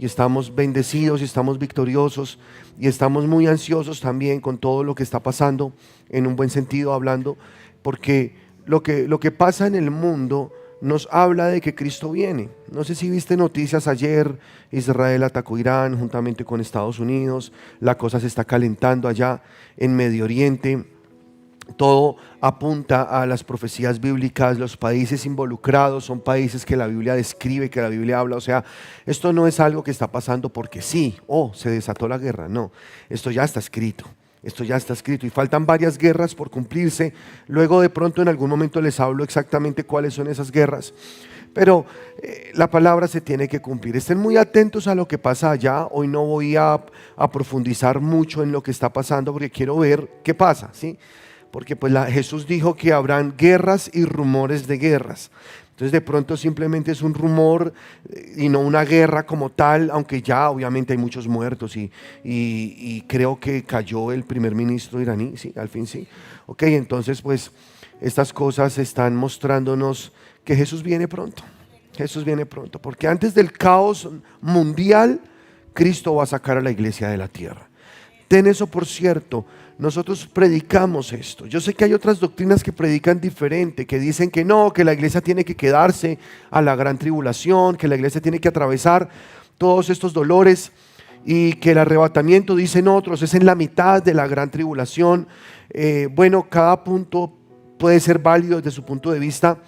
y estamos bendecidos y estamos victoriosos y estamos muy ansiosos también con todo lo que está pasando, en un buen sentido hablando, porque lo que pasa en el mundo nos habla de que Cristo viene. No sé si viste noticias ayer. Israel atacó Irán juntamente con Estados Unidos, la cosa se está calentando allá en Medio Oriente. Todo apunta a las profecías bíblicas. Los países involucrados son países que la Biblia describe, que la Biblia habla. O sea, esto no es algo que está pasando porque sí, se desató la guerra. No, esto ya está escrito. Esto ya está escrito y faltan varias guerras por cumplirse. Luego de pronto en algún momento les hablo exactamente cuáles son esas guerras. Pero la palabra se tiene que cumplir. Estén muy atentos a lo que pasa allá. Hoy no voy a profundizar mucho en lo que está pasando porque quiero ver qué pasa, ¿sí? Porque pues Jesús dijo que habrán guerras y rumores de guerras. Entonces de pronto simplemente es un rumor y no una guerra como tal, aunque ya obviamente hay muchos muertos y creo que cayó el primer ministro iraní, sí, al fin sí. Ok, entonces pues estas cosas están mostrándonos que Jesús viene pronto. Jesús viene pronto, porque antes del caos mundial, Cristo va a sacar a la iglesia de la tierra. Ten eso por cierto. Nosotros predicamos esto. Yo sé que hay otras doctrinas que predican diferente, que dicen que no, que la iglesia tiene que quedarse a la gran tribulación, que la iglesia tiene que atravesar todos estos dolores y que el arrebatamiento, dicen otros, es en la mitad de la gran tribulación. Bueno, cada punto puede ser válido desde su punto de vista.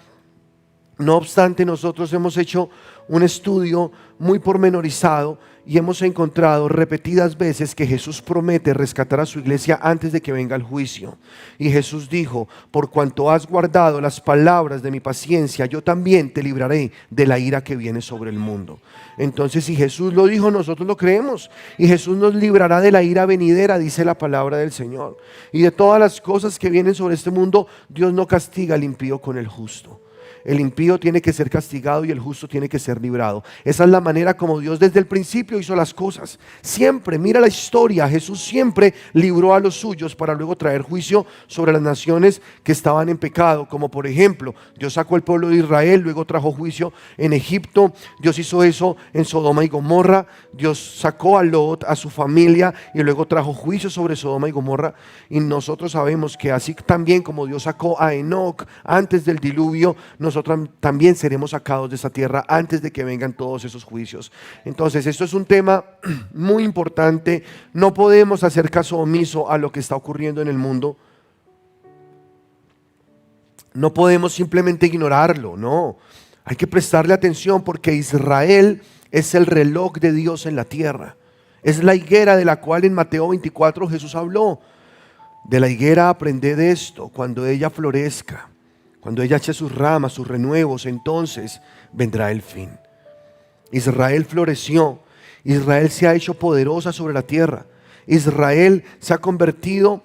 No obstante, nosotros hemos hecho un estudio muy pormenorizado y hemos encontrado repetidas veces que Jesús promete rescatar a su iglesia antes de que venga el juicio. Y Jesús dijo: por cuanto has guardado las palabras de mi paciencia, yo también te libraré de la ira que viene sobre el mundo. Entonces, si Jesús lo dijo, nosotros lo creemos. Y Jesús nos librará de la ira venidera, dice la palabra del Señor. Y de todas las cosas que vienen sobre este mundo, Dios no castiga al impío con el justo. El impío tiene que ser castigado y el justo tiene que ser librado. Esa es la manera como Dios desde el principio hizo las cosas. Siempre, mira la historia, Jesús siempre libró a los suyos para luego traer juicio sobre las naciones que estaban en pecado. Como por ejemplo, Dios sacó al pueblo de Israel, luego trajo juicio en Egipto. Dios hizo eso en Sodoma y Gomorra. Dios sacó a Lot, a su familia, y luego trajo juicio sobre Sodoma y Gomorra. Y nosotros sabemos que así también como Dios sacó a Enoc antes del diluvio, nosotros también seremos sacados de esta tierra antes de que vengan todos esos juicios. Entonces esto es un tema muy importante. No podemos hacer caso omiso a lo que está ocurriendo en el mundo. No podemos simplemente ignorarlo, no. Hay que prestarle atención porque Israel es el reloj de Dios en la tierra. Es la higuera de la cual en Mateo 24 Jesús habló. De la higuera aprended esto: cuando ella florezca, cuando ella eche sus ramas, sus renuevos, entonces vendrá el fin. Israel floreció. Israel se ha hecho poderosa sobre la tierra. Israel se ha convertido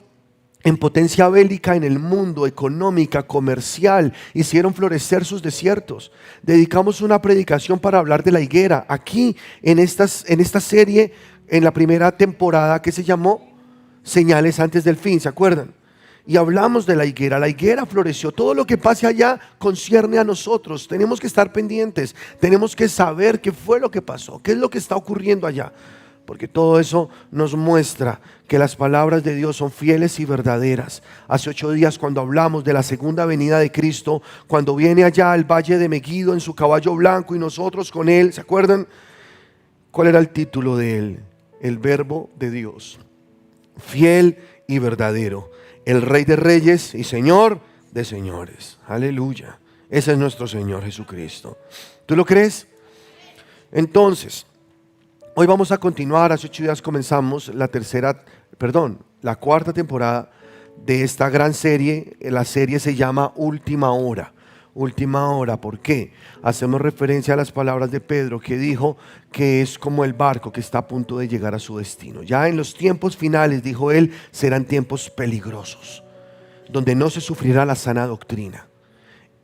en potencia bélica en el mundo, económica, comercial. Hicieron florecer sus desiertos. Dedicamos una predicación para hablar de la higuera. Aquí, en esta serie, en la primera temporada que se llamó Señales antes del fin, ¿se acuerdan? Y hablamos de la higuera floreció. Todo lo que pase allá concierne a nosotros. Tenemos que estar pendientes, tenemos que saber qué fue lo que pasó, qué es lo que está ocurriendo allá. Porque todo eso nos muestra que las palabras de Dios son fieles y verdaderas. Hace 8 días cuando hablamos de la segunda venida de Cristo, cuando viene allá al valle de Meguido en su caballo blanco y nosotros con él, ¿se acuerdan? ¿Cuál era el título de él? El Verbo de Dios, fiel y verdadero. El Rey de Reyes y Señor de Señores. Aleluya. Ese es nuestro Señor Jesucristo. ¿Tú lo crees? Entonces, hoy vamos a continuar. Hace 8 días comenzamos la cuarta temporada de esta gran serie. La serie se llama Última Hora. Última hora, ¿por qué? Hacemos referencia a las palabras de Pedro, que dijo que es como el barco que está a punto de llegar a su destino. Ya en los tiempos finales, dijo él, serán tiempos peligrosos, donde no se sufrirá la sana doctrina.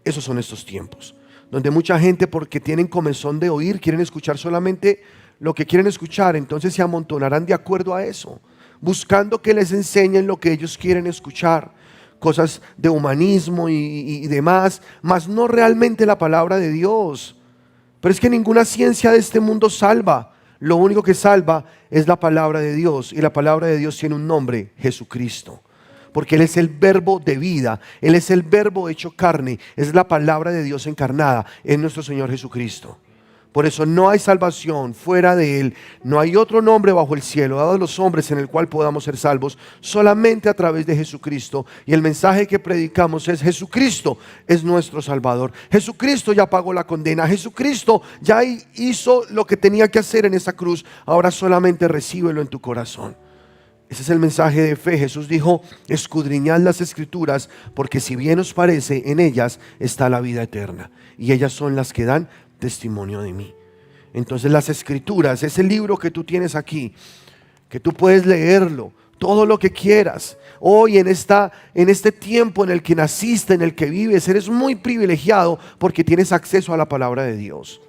Esos son estos tiempos, donde mucha gente, porque tienen comezón de oír, quieren escuchar solamente lo que quieren escuchar. Entonces se amontonarán de acuerdo a eso, buscando que les enseñen lo que ellos quieren escuchar. Cosas de humanismo y demás, mas no realmente la palabra de Dios. Pero es que ninguna ciencia de este mundo salva. Lo único que salva es la palabra de Dios, y la palabra de Dios tiene un nombre: Jesucristo. Porque Él es el verbo de vida, Él es el verbo hecho carne, es la palabra de Dios encarnada, es nuestro Señor Jesucristo. Por eso no hay salvación fuera de Él, no hay otro nombre bajo el cielo dado a los hombres en el cual podamos ser salvos, solamente a través de Jesucristo. Y el mensaje que predicamos es: Jesucristo es nuestro Salvador, Jesucristo ya pagó la condena, Jesucristo ya hizo lo que tenía que hacer en esa cruz, ahora solamente recíbelo en tu corazón. Ese es el mensaje de fe. Jesús dijo: escudriñad las Escrituras, porque si bien os parece, en ellas está la vida eterna, y ellas son las que dan testimonio de mí. Entonces las Escrituras, ese libro que tú tienes aquí, que tú puedes leerlo todo lo que quieras. Hoy en este tiempo en el que naciste, en el que vives, eres muy privilegiado porque tienes acceso a la palabra de Dios.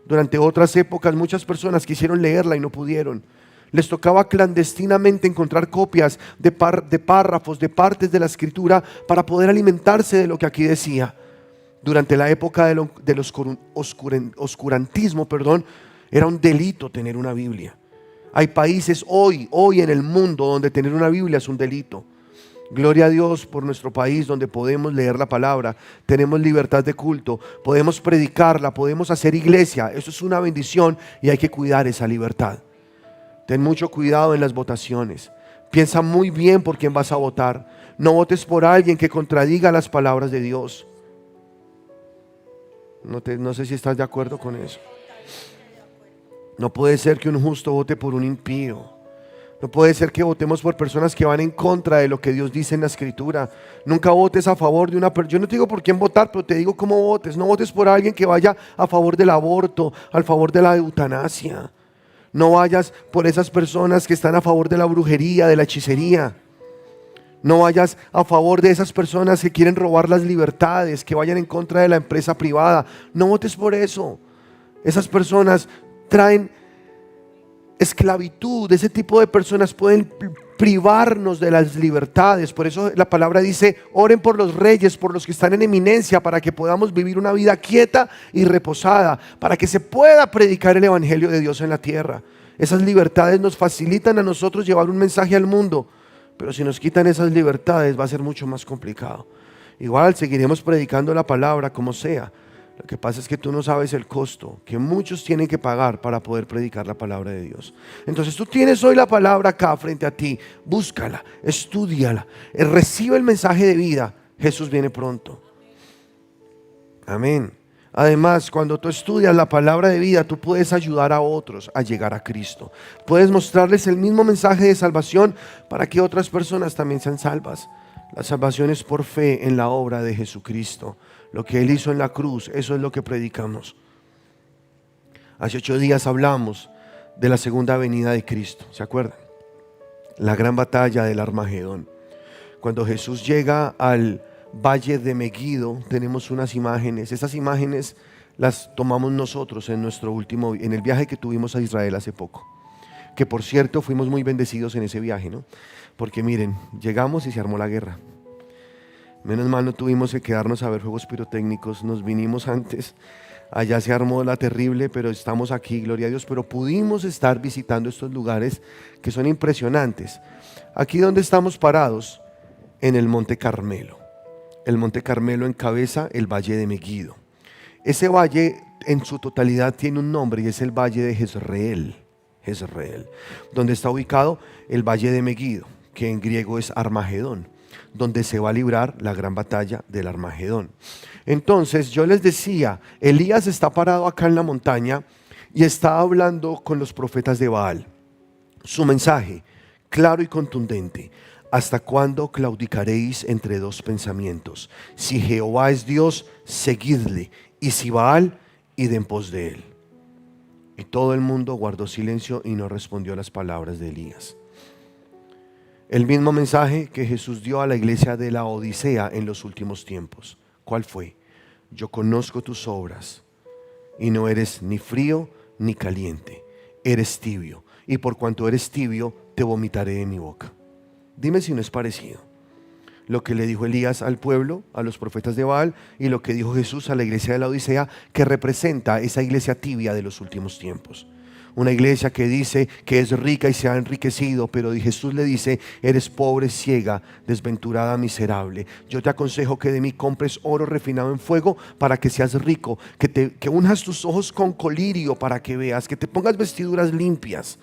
Durante otras épocas muchas personas quisieron leerla y no pudieron. Les tocaba clandestinamente encontrar copias de párrafos, de partes de la Escritura, para poder alimentarse de lo que aquí decía. Durante la época del oscurantismo, era un delito tener una Biblia. Hay países hoy en el mundo donde tener una Biblia es un delito. Gloria a Dios por nuestro país, donde podemos leer la palabra, tenemos libertad de culto, podemos predicarla, podemos hacer iglesia. Eso es una bendición y hay que cuidar esa libertad. Ten mucho cuidado en las votaciones. Piensa muy bien por quién vas a votar. No votes por alguien que contradiga las palabras de Dios. No sé si estás de acuerdo con eso. No puede ser que un justo vote por un impío. No puede ser que votemos por personas que van en contra de lo que Dios dice en la Escritura. Nunca votes a favor de una persona. Yo no te digo por quién votar, pero te digo cómo votes. No votes por alguien que vaya a favor del aborto, a favor de la eutanasia. No vayas por esas personas que están a favor de la brujería, de la hechicería. No vayas a favor de esas personas que quieren robar las libertades, que vayan en contra de la empresa privada. No votes por eso. Esas personas traen esclavitud. Ese tipo de personas pueden privarnos de las libertades. Por eso la palabra dice: oren por los reyes, por los que están en eminencia, para que podamos vivir una vida quieta y reposada, para que se pueda predicar el evangelio de Dios en la tierra. Esas libertades nos facilitan a nosotros llevar un mensaje al mundo, pero si nos quitan esas libertades va a ser mucho más complicado. Igual seguiremos predicando la palabra como sea. Lo que pasa es que tú no sabes el costo que muchos tienen que pagar para poder predicar la palabra de Dios. Entonces tú tienes hoy la palabra acá frente a ti. Búscala, estúdiala, recibe el mensaje de vida. Jesús viene pronto. Amén. Además, cuando tú estudias la palabra de vida, tú puedes ayudar a otros a llegar a Cristo. Puedes mostrarles el mismo mensaje de salvación para que otras personas también sean salvas. La salvación es por fe en la obra de Jesucristo. Lo que Él hizo en la cruz, eso es lo que predicamos. Hace 8 días hablamos de la segunda venida de Cristo, ¿se acuerdan? La gran batalla del Armagedón. Cuando Jesús llega al valle de Megiddo, tenemos unas imágenes. Esas imágenes las tomamos nosotros en el viaje que tuvimos a Israel hace poco. Que por cierto fuimos muy bendecidos en ese viaje, ¿no? Porque miren, llegamos y se armó la guerra. Menos mal no tuvimos que quedarnos a ver juegos pirotécnicos, nos vinimos antes. Allá se armó la terrible, pero estamos aquí, gloria a Dios. Pero pudimos estar visitando estos lugares que son impresionantes. Aquí donde estamos parados, en el Monte Carmelo. El Monte Carmelo encabeza el Valle de Megiddo. Ese valle en su totalidad tiene un nombre y es el Valle de Jezreel, donde está ubicado el Valle de Megiddo, que en griego es Armagedón, donde se va a librar la gran batalla del Armagedón. Entonces yo les decía, Elías está parado acá en la montaña y está hablando con los profetas de Baal. Su mensaje, claro y contundente: ¿hasta cuándo claudicaréis entre dos pensamientos? Si Jehová es Dios, seguidle, y si Baal, id en pos de él. Y todo el mundo guardó silencio y no respondió a las palabras de Elías. El mismo mensaje que Jesús dio a la iglesia de la Odisea en los últimos tiempos. ¿Cuál fue? Yo conozco tus obras y no eres ni frío ni caliente, eres tibio, y por cuanto eres tibio te vomitaré de mi boca. Dime si no es parecido lo que le dijo Elías al pueblo, a los profetas de Baal, y lo que dijo Jesús a la iglesia de la Odisea, que representa esa iglesia tibia de los últimos tiempos. una iglesia que dice que es rica y se ha enriquecido, pero Jesús le dice: eres pobre, ciega, desventurada, miserable. Yo te aconsejo que de mí compres oro refinado en fuego para que seas rico, que unjas tus ojos con colirio para que veas, que te pongas vestiduras limpias.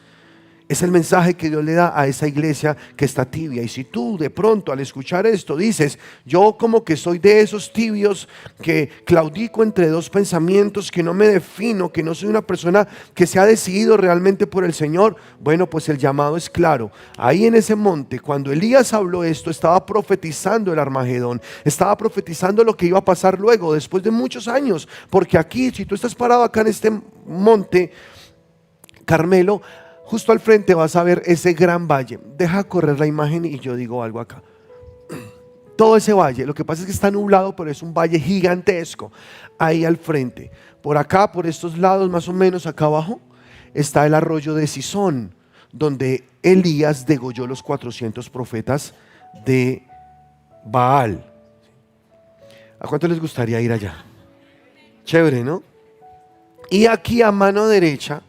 Es el mensaje que Dios le da a esa iglesia que está tibia. Y si tú de pronto al escuchar esto dices: yo como que soy de esos tibios que claudico entre dos pensamientos, que no me defino, que no soy una persona que se ha decidido realmente por el Señor, bueno, pues el llamado es claro. Ahí en ese monte, cuando Elías habló esto, estaba profetizando el Armagedón, estaba profetizando lo que iba a pasar luego, después de muchos años. Porque aquí, si tú estás parado acá en este monte Carmelo, justo al frente vas a ver ese gran valle. Deja correr la imagen y yo digo algo acá. Todo ese valle, lo que pasa es que está nublado, pero es un valle gigantesco. Ahí al frente, por acá, por estos lados, más o menos acá abajo, está el arroyo de Sison, donde Elías degolló los 400 profetas de Baal. ¿A cuánto les gustaría ir allá? Chévere, ¿no? Y aquí a mano derecha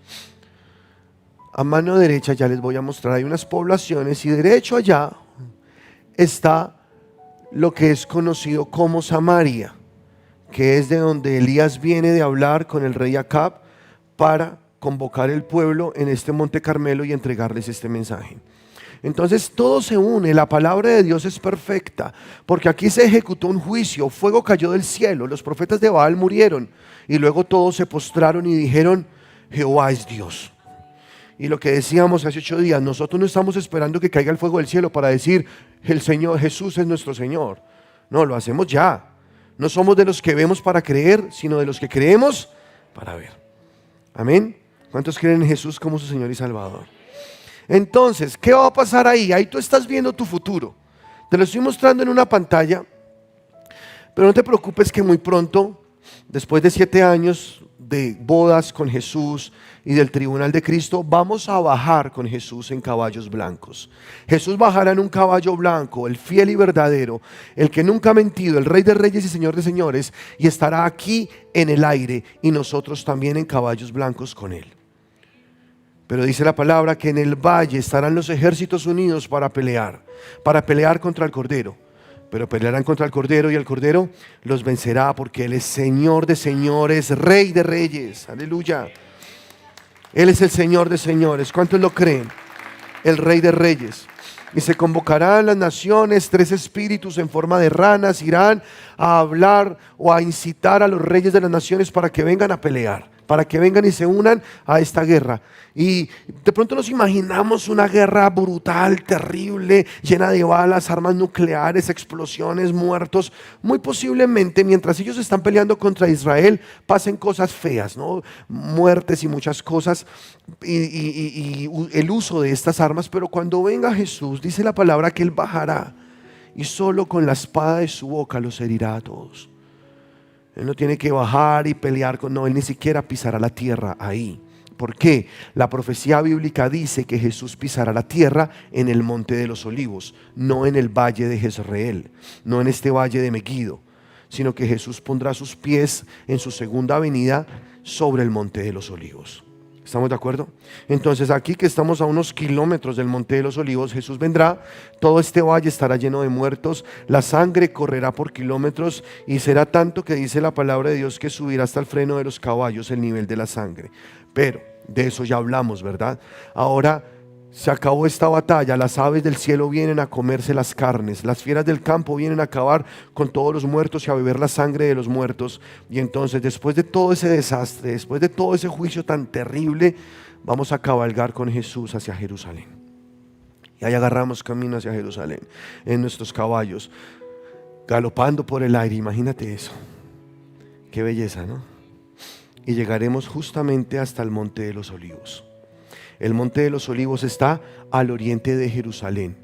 ya les voy a mostrar, hay unas poblaciones, y derecho allá está lo que es conocido como Samaria, que es de donde Elías viene de hablar con el rey Acab para convocar el pueblo en este monte Carmelo y entregarles este mensaje. Entonces todo se une, la palabra de Dios es perfecta, porque aquí se ejecutó un juicio, fuego cayó del cielo, los profetas de Baal murieron, y luego todos se postraron y dijeron: Jehová es Dios. Y lo que decíamos hace 8 días, nosotros no estamos esperando que caiga el fuego del cielo para decir: el Señor Jesús es nuestro Señor. No, lo hacemos ya. No somos de los que vemos para creer, sino de los que creemos para ver. Amén. ¿Cuántos creen en Jesús como su Señor y Salvador? Entonces, ¿qué va a pasar ahí? Ahí tú estás viendo tu futuro. Te lo estoy mostrando en una pantalla, pero no te preocupes que muy pronto, después de 7 años de bodas con Jesús y del tribunal de Cristo, vamos a bajar con Jesús en caballos blancos. Jesús bajará en un caballo blanco, el fiel y verdadero, el que nunca ha mentido, el Rey de Reyes y Señor de Señores, y estará aquí en el aire, y nosotros también en caballos blancos con él. Pero dice la palabra que en el valle estarán los ejércitos unidos para pelear contra el Cordero. Pero pelearán contra el Cordero, y el Cordero los vencerá, porque Él es Señor de señores, Rey de reyes. Aleluya. Él es el Señor de señores. ¿Cuántos lo creen? El Rey de reyes. Y se convocarán las naciones, 3 espíritus en forma de ranas irán a hablar o a incitar a los reyes de las naciones para que vengan a pelear, para que vengan y se unan a esta guerra. Y de pronto nos imaginamos una guerra brutal, terrible, llena de balas, armas nucleares, explosiones, muertos. Muy posiblemente mientras ellos están peleando contra Israel pasen cosas feas, ¿no? Muertes y muchas cosas, y el uso de estas armas. Pero cuando venga Jesús, dice la palabra que Él bajará y solo con la espada de su boca los herirá a todos. Él no tiene que bajar y pelear no, Él ni siquiera pisará la tierra ahí. ¿Por qué? La profecía bíblica dice que Jesús pisará la tierra en el monte de los olivos, no en el valle de Jezreel, no en este valle de Megiddo, sino que Jesús pondrá sus pies en su segunda venida sobre el monte de los olivos. ¿Estamos de acuerdo? Entonces aquí que estamos a unos kilómetros del monte de los olivos, Jesús vendrá, todo este valle estará lleno de muertos, la sangre correrá por kilómetros, y será tanto que dice la palabra de Dios que subirá hasta el freno de los caballos el nivel de la sangre. Pero de eso ya hablamos, ¿verdad? Ahora se acabó esta batalla, las aves del cielo vienen a comerse las carnes, las fieras del campo vienen a acabar con todos los muertos y a beber la sangre de los muertos. Y entonces, después de todo ese desastre, después de todo ese juicio tan terrible, vamos a cabalgar con Jesús hacia Jerusalén. Y ahí agarramos camino hacia Jerusalén en nuestros caballos, galopando por el aire. Imagínate eso, qué belleza, ¿no? Y llegaremos justamente hasta el monte de los olivos. El monte de los olivos está al oriente de Jerusalén.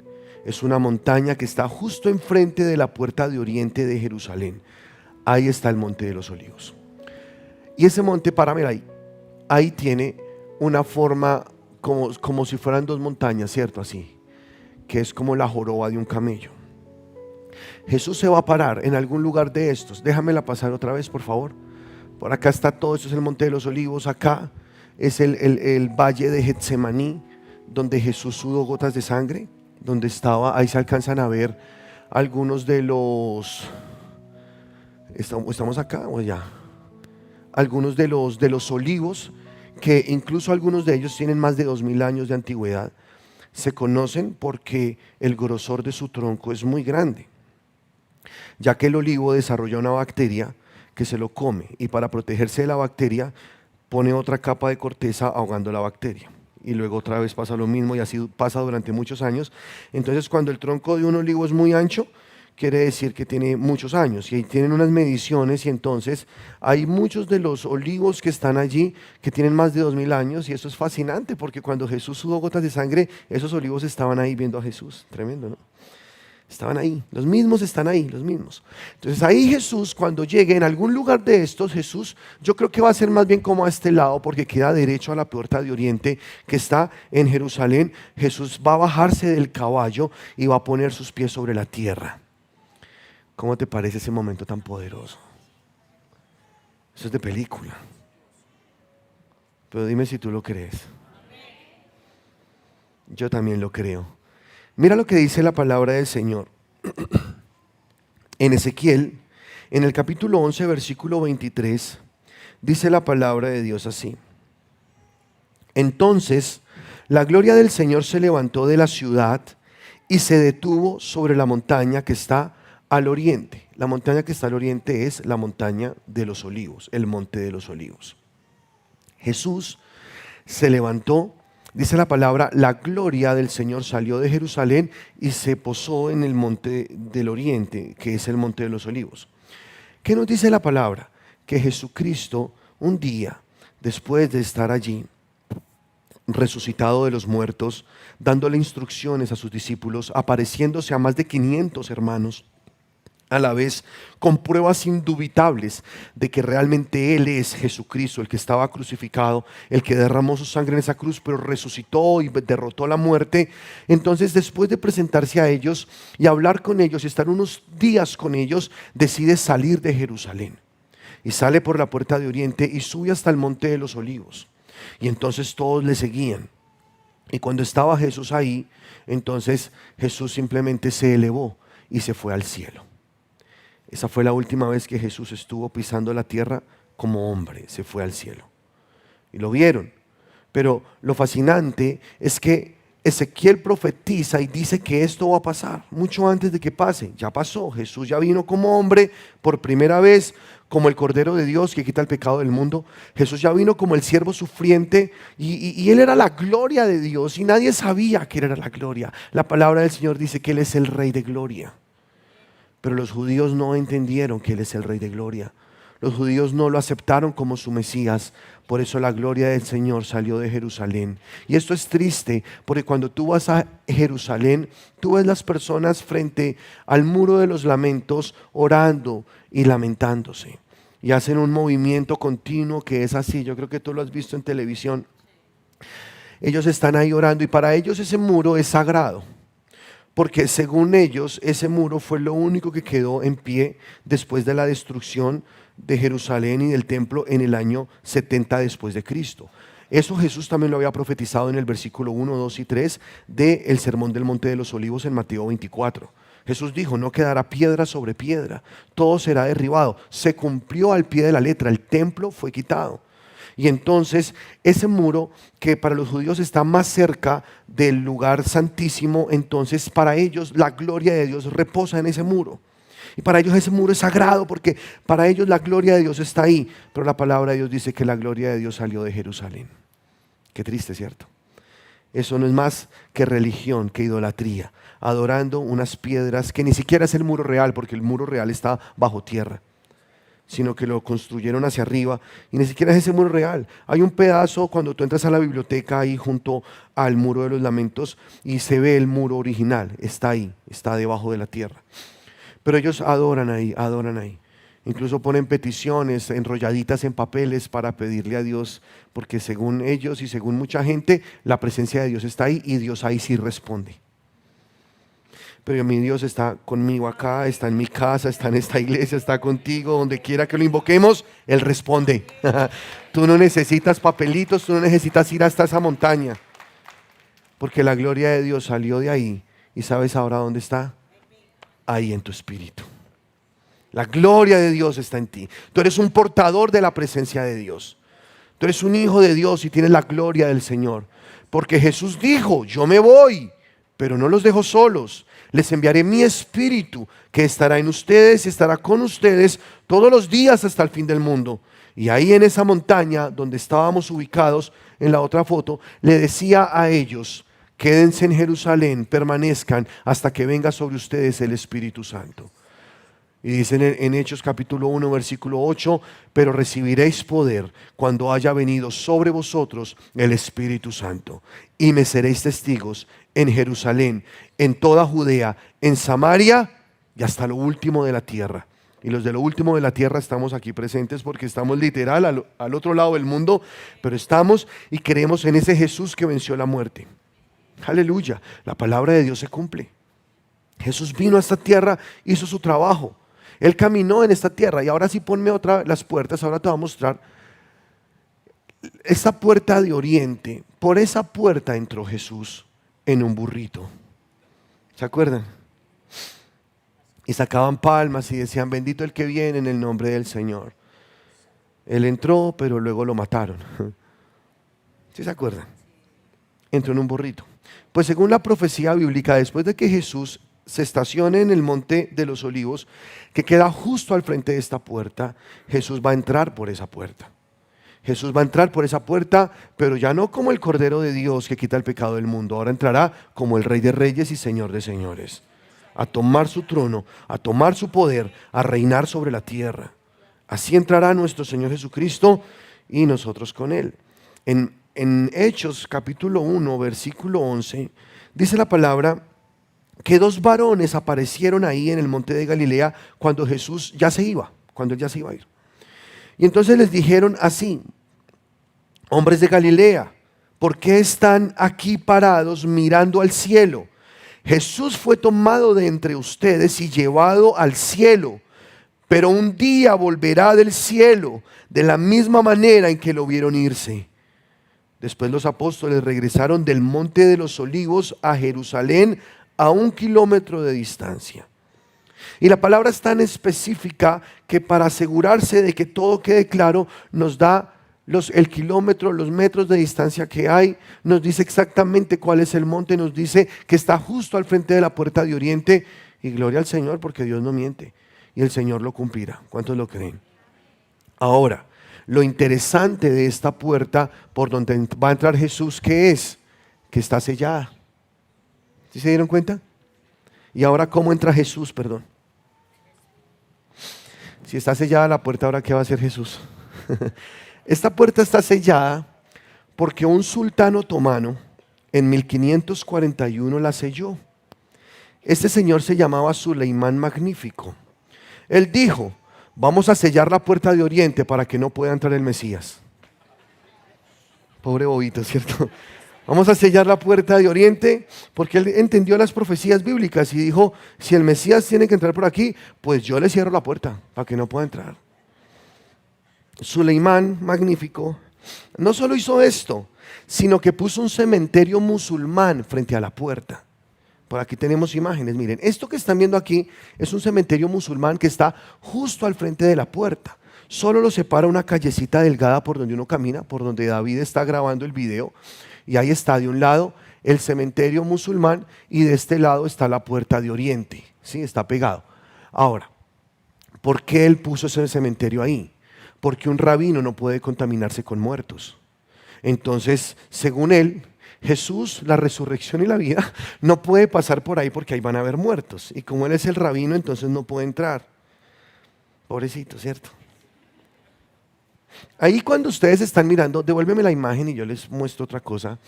Es una montaña que está justo enfrente de la puerta de oriente de Jerusalén. Ahí está el monte de los olivos. Y ese monte, ahí tiene una forma como si fueran 2 montañas, ¿cierto? Así, que es como la joroba de un camello. Jesús se va a parar en algún lugar de estos. Déjamela pasar otra vez, por favor. Por acá está todo, esto es el monte de los olivos. Acá es el valle de Getsemaní, donde Jesús sudó gotas de sangre, donde estaba, ahí se alcanzan a ver algunos de los, ¿estamos acá o ya? Algunos de los olivos, que incluso algunos de ellos tienen más de 2000 años de antigüedad. Se conocen porque el grosor de su tronco es muy grande, ya que el olivo desarrolla una bacteria que se lo come, y para protegerse de la bacteria pone otra capa de corteza ahogando la bacteria, y luego otra vez pasa lo mismo, y así pasa durante muchos años. Entonces, cuando el tronco de un olivo es muy ancho, quiere decir que tiene muchos años, y ahí tienen unas mediciones, y entonces hay muchos de los olivos que están allí que tienen más de 2000 años, y eso es fascinante, porque cuando Jesús sudó gotas de sangre, esos olivos estaban ahí viendo a Jesús. Tremendo, ¿no? Estaban ahí, los mismos están ahí, los mismos. Entonces ahí Jesús, cuando llegue en algún lugar de estos, Jesús, yo creo que va a ser más bien como a este lado, porque queda derecho a la puerta de Oriente, que está en Jerusalén. Jesús va a bajarse del caballo y va a poner sus pies sobre la tierra. ¿Cómo te parece ese momento tan poderoso? Eso es de película. Pero dime si tú lo crees. Yo también lo creo. Mira lo que dice la palabra del Señor. En Ezequiel, en el capítulo 11, versículo 23, dice la palabra de Dios así. Entonces, la gloria del Señor se levantó de la ciudad y se detuvo sobre la montaña que está al oriente. La montaña que está al oriente es la montaña de los olivos, el monte de los olivos. Jesús se levantó, dice la palabra, la gloria del Señor salió de Jerusalén y se posó en el monte del oriente, que es el monte de los olivos. ¿Qué nos dice la palabra? Que Jesucristo, un día después de estar allí, resucitado de los muertos, dándole instrucciones a sus discípulos, apareciéndose a más de 500 hermanos, a la vez con pruebas indubitables de que realmente Él es Jesucristo, el que estaba crucificado, el que derramó su sangre en esa cruz, pero resucitó y derrotó la muerte. Entonces, después de presentarse a ellos y hablar con ellos y estar unos días con ellos, decide salir de Jerusalén y sale por la puerta de Oriente y sube hasta el monte de los olivos, y entonces todos le seguían. Y cuando estaba Jesús ahí, entonces Jesús simplemente se elevó y se fue al cielo. Esa fue la última vez que Jesús estuvo pisando la tierra como hombre, se fue al cielo. Y lo vieron. Pero lo fascinante es que Ezequiel profetiza y dice que esto va a pasar mucho antes de que pase. Ya pasó, Jesús ya vino como hombre por primera vez, como el Cordero de Dios que quita el pecado del mundo. Jesús ya vino como el siervo sufriente, y Él era la gloria de Dios, y nadie sabía que Él era la gloria. La palabra del Señor dice que Él es el Rey de gloria. Pero los judíos no entendieron que Él es el Rey de gloria. Los judíos no lo aceptaron como su Mesías. Por eso la gloria del Señor salió de Jerusalén. Y esto es triste, porque cuando tú vas a Jerusalén, tú ves las personas frente al muro de los lamentos orando y lamentándose. Y hacen un movimiento continuo que es así. Yo creo que tú lo has visto en televisión. Ellos están ahí orando, y para ellos ese muro es sagrado. Porque según ellos, ese muro fue lo único que quedó en pie después de la destrucción de Jerusalén y del templo en el año 70 después de Cristo. Eso Jesús también lo había profetizado en el versículo 1, 2 y 3 del Sermón del Monte de los Olivos en Mateo 24. Jesús dijo: no quedará piedra sobre piedra, todo será derribado. Se cumplió al pie de la letra, el templo fue quitado. Y entonces ese muro, que para los judíos está más cerca del lugar santísimo, entonces para ellos la gloria de Dios reposa en ese muro. Y para ellos ese muro es sagrado, porque para ellos la gloria de Dios está ahí. Pero la palabra de Dios dice que la gloria de Dios salió de Jerusalén. Qué triste, ¿cierto? Eso no es más que religión, que idolatría, adorando unas piedras que ni siquiera es el muro real, porque el muro real está bajo tierra, sino que lo construyeron hacia arriba, y ni siquiera es ese muro real. Hay un pedazo cuando tú entras a la biblioteca ahí junto al muro de los lamentos, y se ve el muro original, está ahí, está debajo de la tierra. Pero ellos adoran ahí, adoran ahí. Incluso ponen peticiones enrolladitas en papeles para pedirle a Dios, porque según ellos y según mucha gente, la presencia de Dios está ahí, y Dios ahí sí responde. pero mi Dios está conmigo acá, está en mi casa, está en esta iglesia, está contigo, donde quiera que lo invoquemos, Él responde. Tú no necesitas papelitos, tú no necesitas ir hasta esa montaña, porque la gloria de Dios salió de ahí y ¿sabes ahora dónde está? Ahí en tu espíritu. La gloria de Dios está en ti. Tú eres un portador de la presencia de Dios. Tú eres un hijo de Dios y tienes la gloria del Señor. Porque Jesús dijo, yo me voy, pero no los dejo solos. Les enviaré mi espíritu que estará en ustedes y estará con ustedes todos los días hasta el fin del mundo. Y ahí en esa montaña donde estábamos ubicados en la otra foto, le decía a ellos, quédense en Jerusalén, permanezcan hasta que venga sobre ustedes el Espíritu Santo. Y dicen en Hechos capítulo 1 versículo 8, pero recibiréis poder cuando haya venido sobre vosotros el Espíritu Santo. Y me seréis testigos en Jerusalén, en toda Judea, en Samaria y hasta lo último de la tierra. Y los de lo último de la tierra estamos aquí presentes porque estamos literal al otro lado del mundo, pero estamos y creemos en ese Jesús que venció la muerte. Aleluya, la palabra de Dios se cumple. Jesús vino a esta tierra, hizo su trabajo. Él caminó en esta tierra. Y ahora sí ponme otra las puertas. Ahora te voy a mostrar esta puerta de oriente. Por esa puerta entró Jesús en un burrito. ¿Se acuerdan? Y sacaban palmas y decían, bendito el que viene en el nombre del Señor. Él entró, pero luego lo mataron. ¿Sí se acuerdan? Entró en un burrito. Pues según la profecía bíblica, después de que Jesús se estacione en el monte de los olivos, que queda justo al frente de esta puerta, Jesús va a entrar por esa puerta. Jesús va a entrar por esa puerta, pero ya no como el Cordero de Dios que quita el pecado del mundo. Ahora entrará como el Rey de Reyes y Señor de Señores, a tomar su trono, a tomar su poder, a reinar sobre la tierra. Así entrará nuestro Señor Jesucristo y nosotros con Él. En Hechos capítulo 1 versículo 11 dice la palabra que dos varones aparecieron ahí en el monte de Galilea cuando Jesús ya se iba, cuando Él ya se iba a ir. Y entonces les dijeron así, hombres de Galilea, ¿por qué están aquí parados mirando al cielo? Jesús fue tomado de entre ustedes y llevado al cielo, pero un día volverá del cielo de la misma manera en que lo vieron irse. Después los apóstoles regresaron del monte de los olivos a Jerusalén a 1 kilómetro de distancia. Y la palabra es tan específica que para asegurarse de que todo quede claro, nos da el kilómetro, los metros de distancia que hay, nos dice exactamente cuál es el monte, nos dice que está justo al frente de la puerta de oriente, y gloria al Señor porque Dios no miente, y el Señor lo cumplirá. ¿Cuántos lo creen? Ahora, lo interesante de esta puerta por donde va a entrar Jesús, ¿qué es? Que está sellada. ¿Sí se dieron cuenta? Y ahora, ¿cómo entra Jesús? Perdón. Si está sellada la puerta, ¿ahora qué va a hacer Jesús? Esta puerta está sellada porque un sultán otomano en 1541 la selló. Este señor se llamaba Suleimán Magnífico. Él dijo, vamos a sellar la puerta de oriente para que no pueda entrar el Mesías. Pobre bobito, ¿cierto? Vamos a sellar la puerta de oriente porque él entendió las profecías bíblicas y dijo, si el Mesías tiene que entrar por aquí, pues yo le cierro la puerta para que no pueda entrar. Suleimán Magnífico no solo hizo esto, sino que puso un cementerio musulmán frente a la puerta. Por aquí tenemos imágenes, miren, esto que están viendo aquí es un cementerio musulmán que está justo al frente de la puerta. Solo lo separa una callecita delgada por donde uno camina, por donde David está grabando el video. Y ahí está de un lado el cementerio musulmán y de este lado está la puerta de oriente. ¿Sí? Está pegado. Ahora, ¿por qué él puso ese cementerio ahí? Porque un rabino no puede contaminarse con muertos. Entonces, según él, Jesús, la resurrección y la vida, no puede pasar por ahí porque ahí van a haber muertos. Y como él es el rabino, entonces no puede entrar. Pobrecito, ¿cierto? Ahí cuando ustedes están mirando, devuélveme la imagen y yo les muestro otra cosa.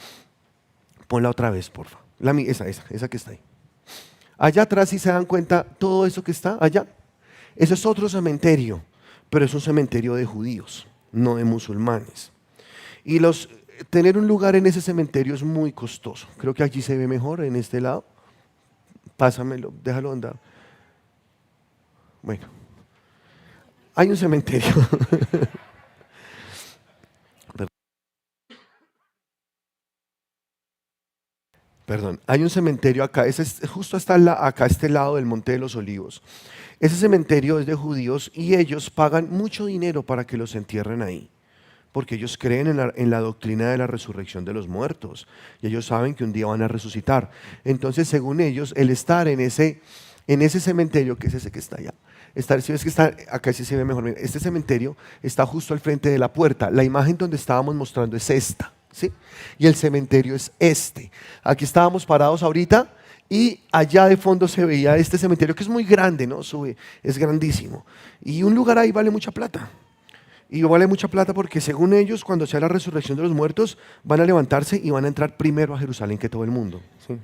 Ponla otra vez, por favor. Esa que está ahí. Allá atrás, si se dan cuenta, todo eso que está allá, ese es otro cementerio, pero es un cementerio de judíos, no de musulmanes. Y tener un lugar en ese cementerio es muy costoso. Creo que allí se ve mejor, en este lado. Pásamelo, déjalo andar. Bueno, hay un cementerio. Perdón, hay un cementerio acá, justo está acá a este lado del Monte de los Olivos. Ese cementerio es de judíos y ellos pagan mucho dinero para que los entierren ahí, porque ellos creen en la doctrina de la resurrección de los muertos y ellos saben que un día van a resucitar. Entonces, según ellos, el estar en ese cementerio, que es ese que está allá, si ves que está, acá sí se ve mejor, mira, este cementerio está justo al frente de la puerta. La imagen donde estábamos mostrando es esta, ¿sí? Y el cementerio es este. Aquí estábamos parados ahorita y allá de fondo se veía este cementerio que es muy grande, ¿no? Es grandísimo. Y un lugar ahí vale mucha plata. Y vale mucha plata porque según ellos, cuando sea la resurrección de los muertos, van a levantarse y van a entrar primero a Jerusalén que todo el mundo, ¿sí?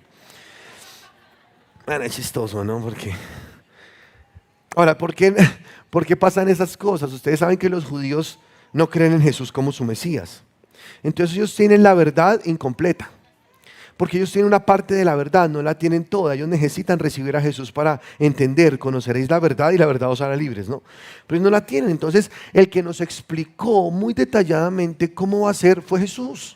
Bueno, es chistoso, ¿no? Ahora, por qué pasan esas cosas? Ustedes saben que los judíos no creen en Jesús como su Mesías. Entonces ellos tienen la verdad incompleta. Porque ellos tienen una parte de la verdad, no la tienen toda. Ellos necesitan recibir a Jesús para entender, conoceréis la verdad y la verdad os hará libres, ¿no? Pero ellos no la tienen. Entonces, el que nos explicó muy detalladamente cómo va a ser fue Jesús.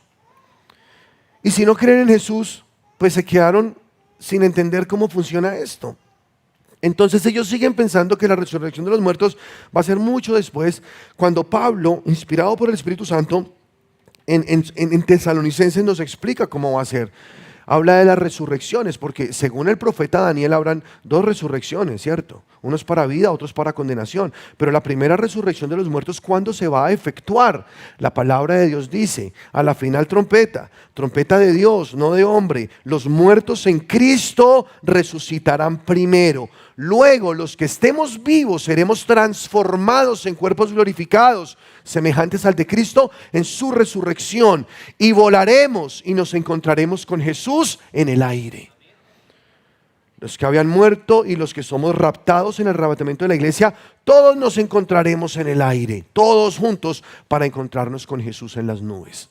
Y si no creen en Jesús, pues se quedaron sin entender cómo funciona esto. Entonces ellos siguen pensando que la resurrección de los muertos va a ser mucho después, cuando Pablo, inspirado por el Espíritu Santo, en Tesalonicenses nos explica cómo va a ser. Habla de las resurrecciones, porque según el profeta Daniel habrán dos resurrecciones, ¿cierto? Unos para vida, otros para condenación. Pero la primera resurrección de los muertos, ¿cuándo se va a efectuar? La palabra de Dios dice, a la final trompeta, trompeta de Dios, no de hombre. Los muertos en Cristo resucitarán primero. Luego los que estemos vivos seremos transformados en cuerpos glorificados, semejantes al de Cristo en su resurrección, y volaremos y nos encontraremos con Jesús en el aire. Los que habían muerto y los que somos raptados en el arrebatamiento de la iglesia, todos nos encontraremos en el aire, todos juntos, para encontrarnos con Jesús en las nubes.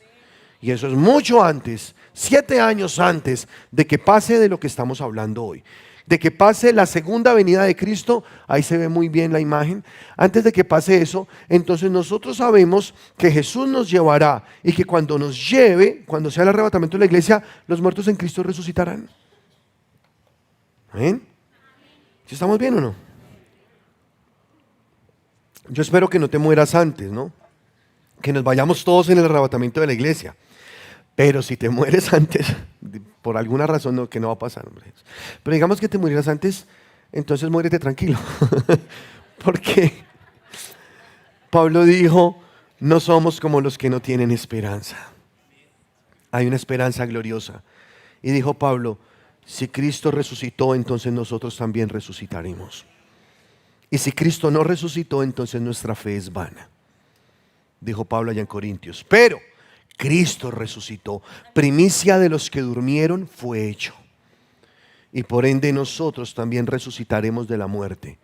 Y eso es mucho antes, 7 años antes de que pase de lo que estamos hablando hoy. De que pase la segunda venida de Cristo, ahí se ve muy bien la imagen. Antes de que pase eso, entonces nosotros sabemos que Jesús nos llevará y que cuando nos lleve, cuando sea el arrebatamiento de la iglesia, los muertos en Cristo resucitarán. ¿Amén? ¿Sí estamos bien o no? Yo espero que no te mueras antes, ¿no? Que nos vayamos todos en el arrebatamiento de la iglesia. Pero si te mueres antes, por alguna razón que no va a pasar, hombre. Pero digamos que te murieras antes, entonces muérete tranquilo. Porque Pablo dijo, no somos como los que no tienen esperanza. Hay una esperanza gloriosa. Y dijo Pablo, si Cristo resucitó, entonces nosotros también resucitaremos. Y si Cristo no resucitó, entonces nuestra fe es vana. Dijo Pablo allá en Corintios. Pero Cristo resucitó, primicia de los que durmieron fue hecho. Y por ende nosotros también resucitaremos de la muerte.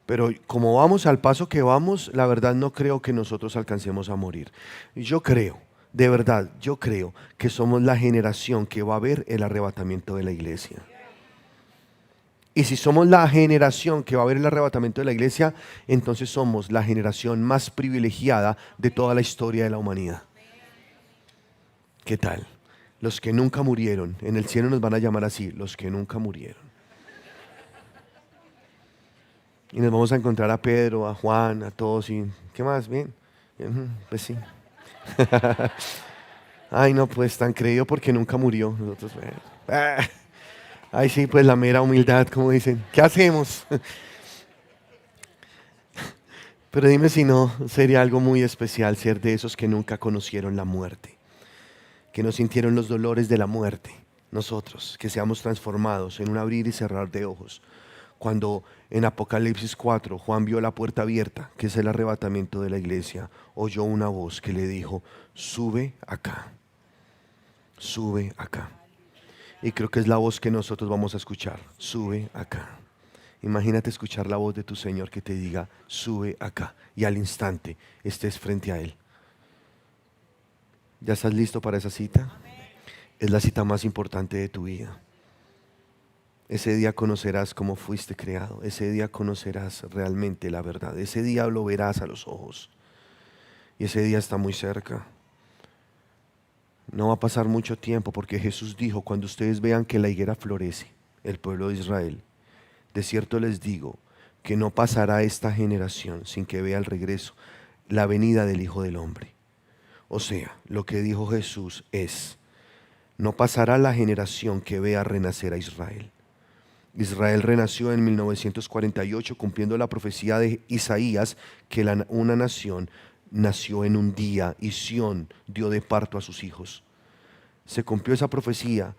Pero como vamos al paso que vamos, la verdad no creo que nosotros alcancemos a morir. Yo creo, de verdad, yo creo que somos la generación que va a ver el arrebatamiento de la iglesia. Y si somos la generación que va a ver el arrebatamiento de la iglesia, entonces somos la generación más privilegiada de toda la historia de la humanidad. ¿Qué tal? Los que nunca murieron. En el cielo nos van a llamar así, los que nunca murieron. Y nos vamos a encontrar a Pedro, a Juan, a todos. Y ¿qué más? Bien. Pues sí. Ay, no, pues tan creído porque nunca murió. Nosotros, ay, sí, pues la mera humildad, como dicen. ¿Qué hacemos? Pero dime si no sería algo muy especial ser de esos que nunca conocieron la muerte, que no sintieron los dolores de la muerte. Nosotros, que seamos transformados en un abrir y cerrar de ojos. Cuando en Apocalipsis 4 Juan vio la puerta abierta, que es el arrebatamiento de la iglesia, oyó una voz que le dijo, sube acá, sube acá. Y creo que es la voz que nosotros vamos a escuchar, sube acá. Imagínate escuchar la voz de tu Señor que te diga, sube acá, y al instante estés frente a Él. ¿Ya estás listo para esa cita? Es la cita más importante de tu vida. ese día conocerás cómo fuiste creado. Ese día conocerás realmente la verdad. Ese día lo verás a los ojos. Y ese día está muy cerca. No va a pasar mucho tiempo, porque Jesús dijo: cuando ustedes vean que la higuera florece, el pueblo de Israel, de cierto les digo que no pasará esta generación sin que vea el regreso, la venida del Hijo del Hombre. O sea, lo que dijo Jesús es: no pasará la generación que vea renacer a Israel. Israel renació en 1948, cumpliendo la profecía de Isaías que una nación nació en un día y Sión dio de parto a sus hijos. Se cumplió esa profecía.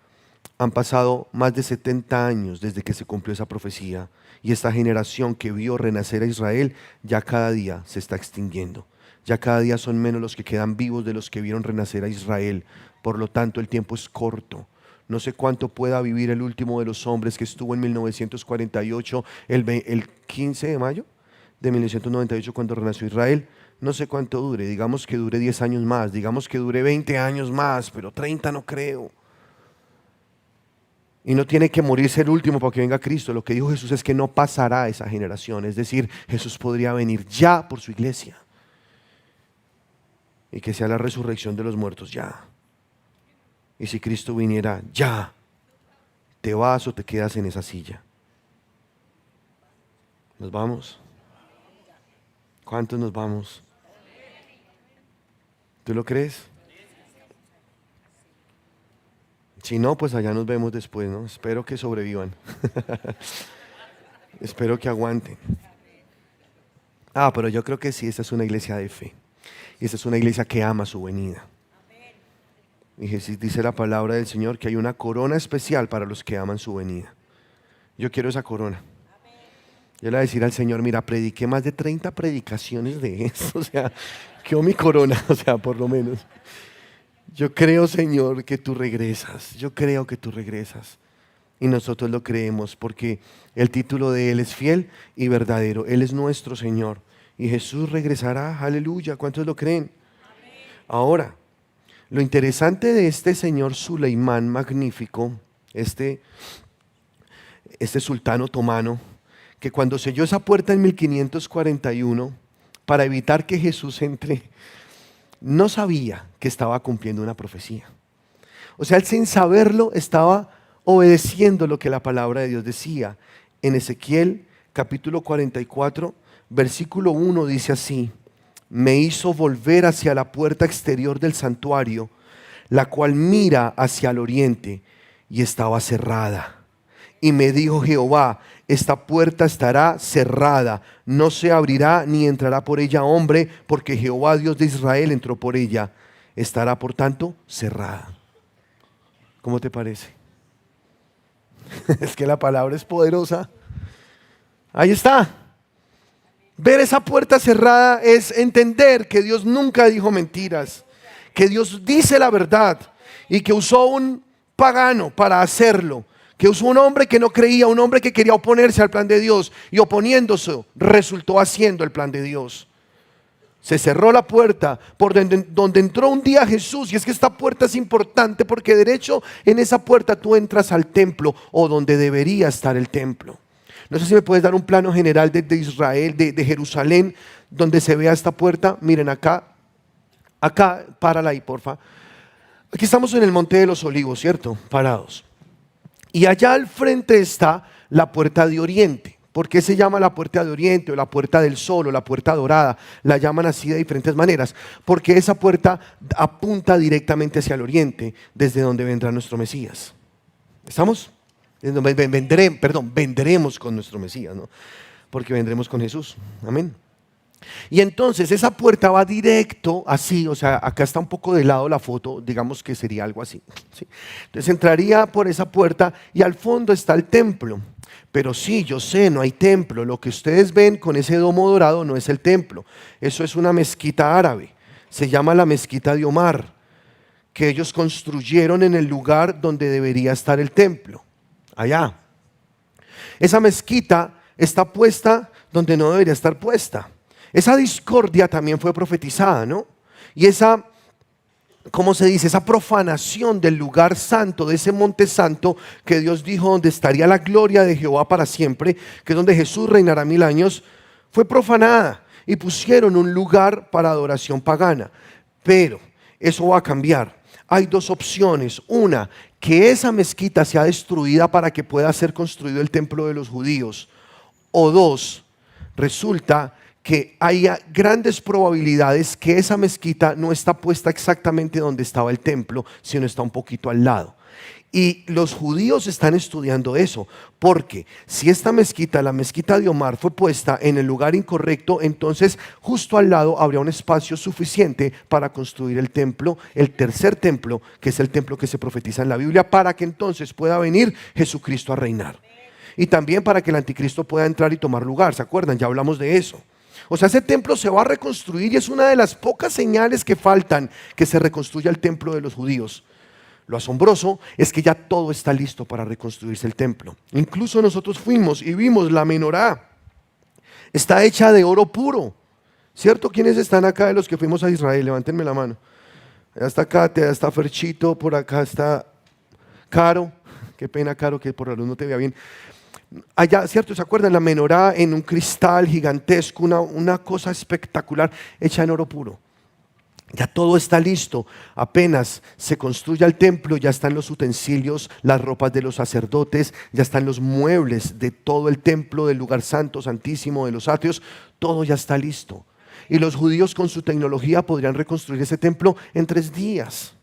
Han pasado más de 70 años desde que se cumplió esa profecía, y esta generación que vio renacer a Israel ya cada día se está extinguiendo. Ya cada día son menos los que quedan vivos de los que vieron renacer a Israel. Por lo tanto, el tiempo es corto. No sé cuánto pueda vivir el último de los hombres que estuvo en 1948, el 15 de mayo de 1998, cuando renació Israel. No sé cuánto dure. Digamos que dure 10 años más, digamos que dure 20 años más, pero 30 no creo. Y no tiene que morirse el último para que venga Cristo. Lo que dijo Jesús es que no pasará esa generación. Es decir, Jesús podría venir ya por su iglesia. Y que sea la resurrección de los muertos ya. Y si Cristo viniera ya, ¿te vas o te quedas en esa silla? ¿Nos vamos? ¿Cuántos nos vamos? ¿Tú lo crees? Si no, pues allá nos vemos después, ¿no? Espero que sobrevivan. Espero que aguanten. Pero yo creo que sí, esta es una iglesia de fe. Y esta es una iglesia que ama su venida. Y Jesús dice la palabra del Señor que hay una corona especial para los que aman su venida. Yo quiero esa corona. Yo le voy a decir al Señor: mira, prediqué más de 30 predicaciones de eso. O sea, quiero mi corona, o sea, por lo menos. Yo creo, Señor, que tú regresas. Yo creo que tú regresas. Y nosotros lo creemos porque el título de Él es fiel y verdadero. Él es nuestro Señor. Y Jesús regresará. Aleluya. ¿Cuántos lo creen? Amén. Ahora, lo interesante de este señor Suleimán magnífico, este sultán otomano, que cuando selló esa puerta en 1541, para evitar que Jesús entre, no sabía que estaba cumpliendo una profecía. O sea, él sin saberlo estaba obedeciendo lo que la palabra de Dios decía. En Ezequiel capítulo 44, versículo 1 dice así: me hizo volver hacia la puerta exterior del santuario, la cual mira hacia el oriente, y estaba cerrada. Y me dijo Jehová: esta puerta estará cerrada, no se abrirá ni entrará por ella hombre, porque Jehová Dios de Israel entró por ella. Estará por tanto cerrada. ¿Cómo te parece? Es que la palabra es poderosa. Ahí está. Ver esa puerta cerrada es entender que Dios nunca dijo mentiras, que Dios dice la verdad y que usó un pagano para hacerlo, que usó un hombre que no creía, un hombre que quería oponerse al plan de Dios, y oponiéndose resultó haciendo el plan de Dios. Se cerró la puerta por donde entró un día Jesús. Y es que esta puerta es importante porque derecho en esa puerta tú entras al templo, o donde debería estar el templo. No sé si me puedes dar un plano general de Israel, de Jerusalén, donde se vea esta puerta. Miren acá, párala ahí, porfa. Aquí estamos en el Monte de los Olivos, ¿cierto? Parados. Y allá al frente está la puerta de Oriente. ¿Por qué se llama la puerta de Oriente, o la puerta del sol, o la puerta dorada? La llaman así de diferentes maneras, porque esa puerta apunta directamente hacia el oriente, desde donde vendrá nuestro Mesías. ¿Estamos? Vendremos con nuestro Mesías, ¿no? Porque vendremos con Jesús. Amén. Y entonces esa puerta va directo así, o sea, acá está un poco de lado la foto, digamos que sería algo así, ¿sí? Entonces entraría por esa puerta y al fondo está el templo. Pero sí, yo sé, no hay templo. Lo que ustedes ven con ese domo dorado no es el templo. Eso es una mezquita árabe. Se llama la mezquita de Omar, que ellos construyeron en el lugar donde debería estar el templo, allá. Esa mezquita está puesta donde no debería estar puesta. Esa discordia también fue profetizada, ¿no? Y esa ¿cómo se dice? Esa profanación del lugar santo, de ese monte santo que Dios dijo donde estaría la gloria de Jehová para siempre, que es donde Jesús reinará 1000 años, fue profanada y pusieron un lugar para adoración pagana. Pero eso va a cambiar. Hay dos opciones. Una, que esa mezquita sea destruida para que pueda ser construido el templo de los judíos. O dos, resulta que haya grandes probabilidades que esa mezquita no está puesta exactamente donde estaba el templo, sino está un poquito al lado. Y los judíos están estudiando eso, porque si esta mezquita, la mezquita de Omar, fue puesta en el lugar incorrecto, entonces justo al lado habría un espacio suficiente para construir el templo, el tercer templo, que es el templo que se profetiza en la Biblia, para que entonces pueda venir Jesucristo a reinar. Y también para que el anticristo pueda entrar y tomar lugar, ¿se acuerdan? Ya hablamos de eso. O sea, ese templo se va a reconstruir y es una de las pocas señales que faltan que se reconstruya el templo de los judíos. Lo asombroso es que ya todo está listo para reconstruirse el templo. Incluso nosotros fuimos y vimos la menorá. Está hecha de oro puro. ¿Cierto? ¿Quiénes están acá de los que fuimos a Israel? Levántenme la mano. Allá está Kate, allá está Ferchito, por acá está Caro. Qué pena, Caro, que por la luz no te vea bien. Allá, ¿cierto? ¿Se acuerdan? La menorá en un cristal gigantesco, una cosa espectacular, hecha en oro puro. Ya todo está listo, apenas se construya el templo, ya están los utensilios, las ropas de los sacerdotes, ya están los muebles de todo el templo, del lugar santo, santísimo, de los atrios, todo ya está listo. Y los judíos con su tecnología podrían reconstruir ese templo en 3 días,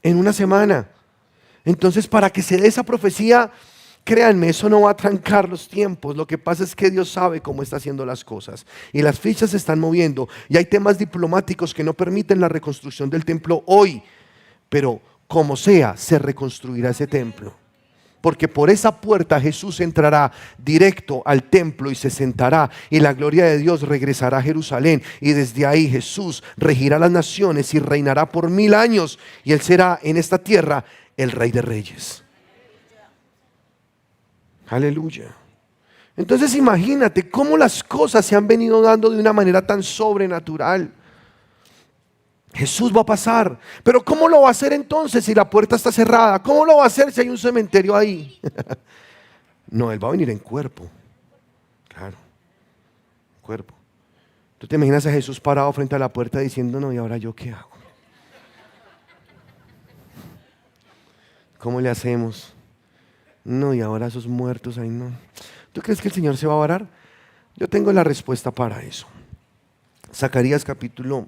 en una semana. Entonces, para que se dé esa profecía, créanme, eso no va a trancar los tiempos. Lo que pasa es que Dios sabe cómo está haciendo las cosas y las fichas se están moviendo y hay temas diplomáticos que no permiten la reconstrucción del templo hoy, pero como sea, se reconstruirá ese templo, porque por esa puerta Jesús entrará directo al templo y se sentará y la gloria de Dios regresará a Jerusalén y desde ahí Jesús regirá las naciones y reinará por 1000 años y Él será en esta tierra el Rey de Reyes. Aleluya. Entonces imagínate cómo las cosas se han venido dando de una manera tan sobrenatural. Jesús va a pasar, pero ¿cómo lo va a hacer entonces si la puerta está cerrada? ¿Cómo lo va a hacer si hay un cementerio ahí? No, Él va a venir en cuerpo. Claro, cuerpo. ¿Tú te imaginas a Jesús parado frente a la puerta diciendo, no, y ahora yo qué hago? ¿Cómo le hacemos? No, y ahora esos muertos ahí no. ¿Tú crees que el Señor se va a varar? Yo tengo la respuesta para eso. Zacarías capítulo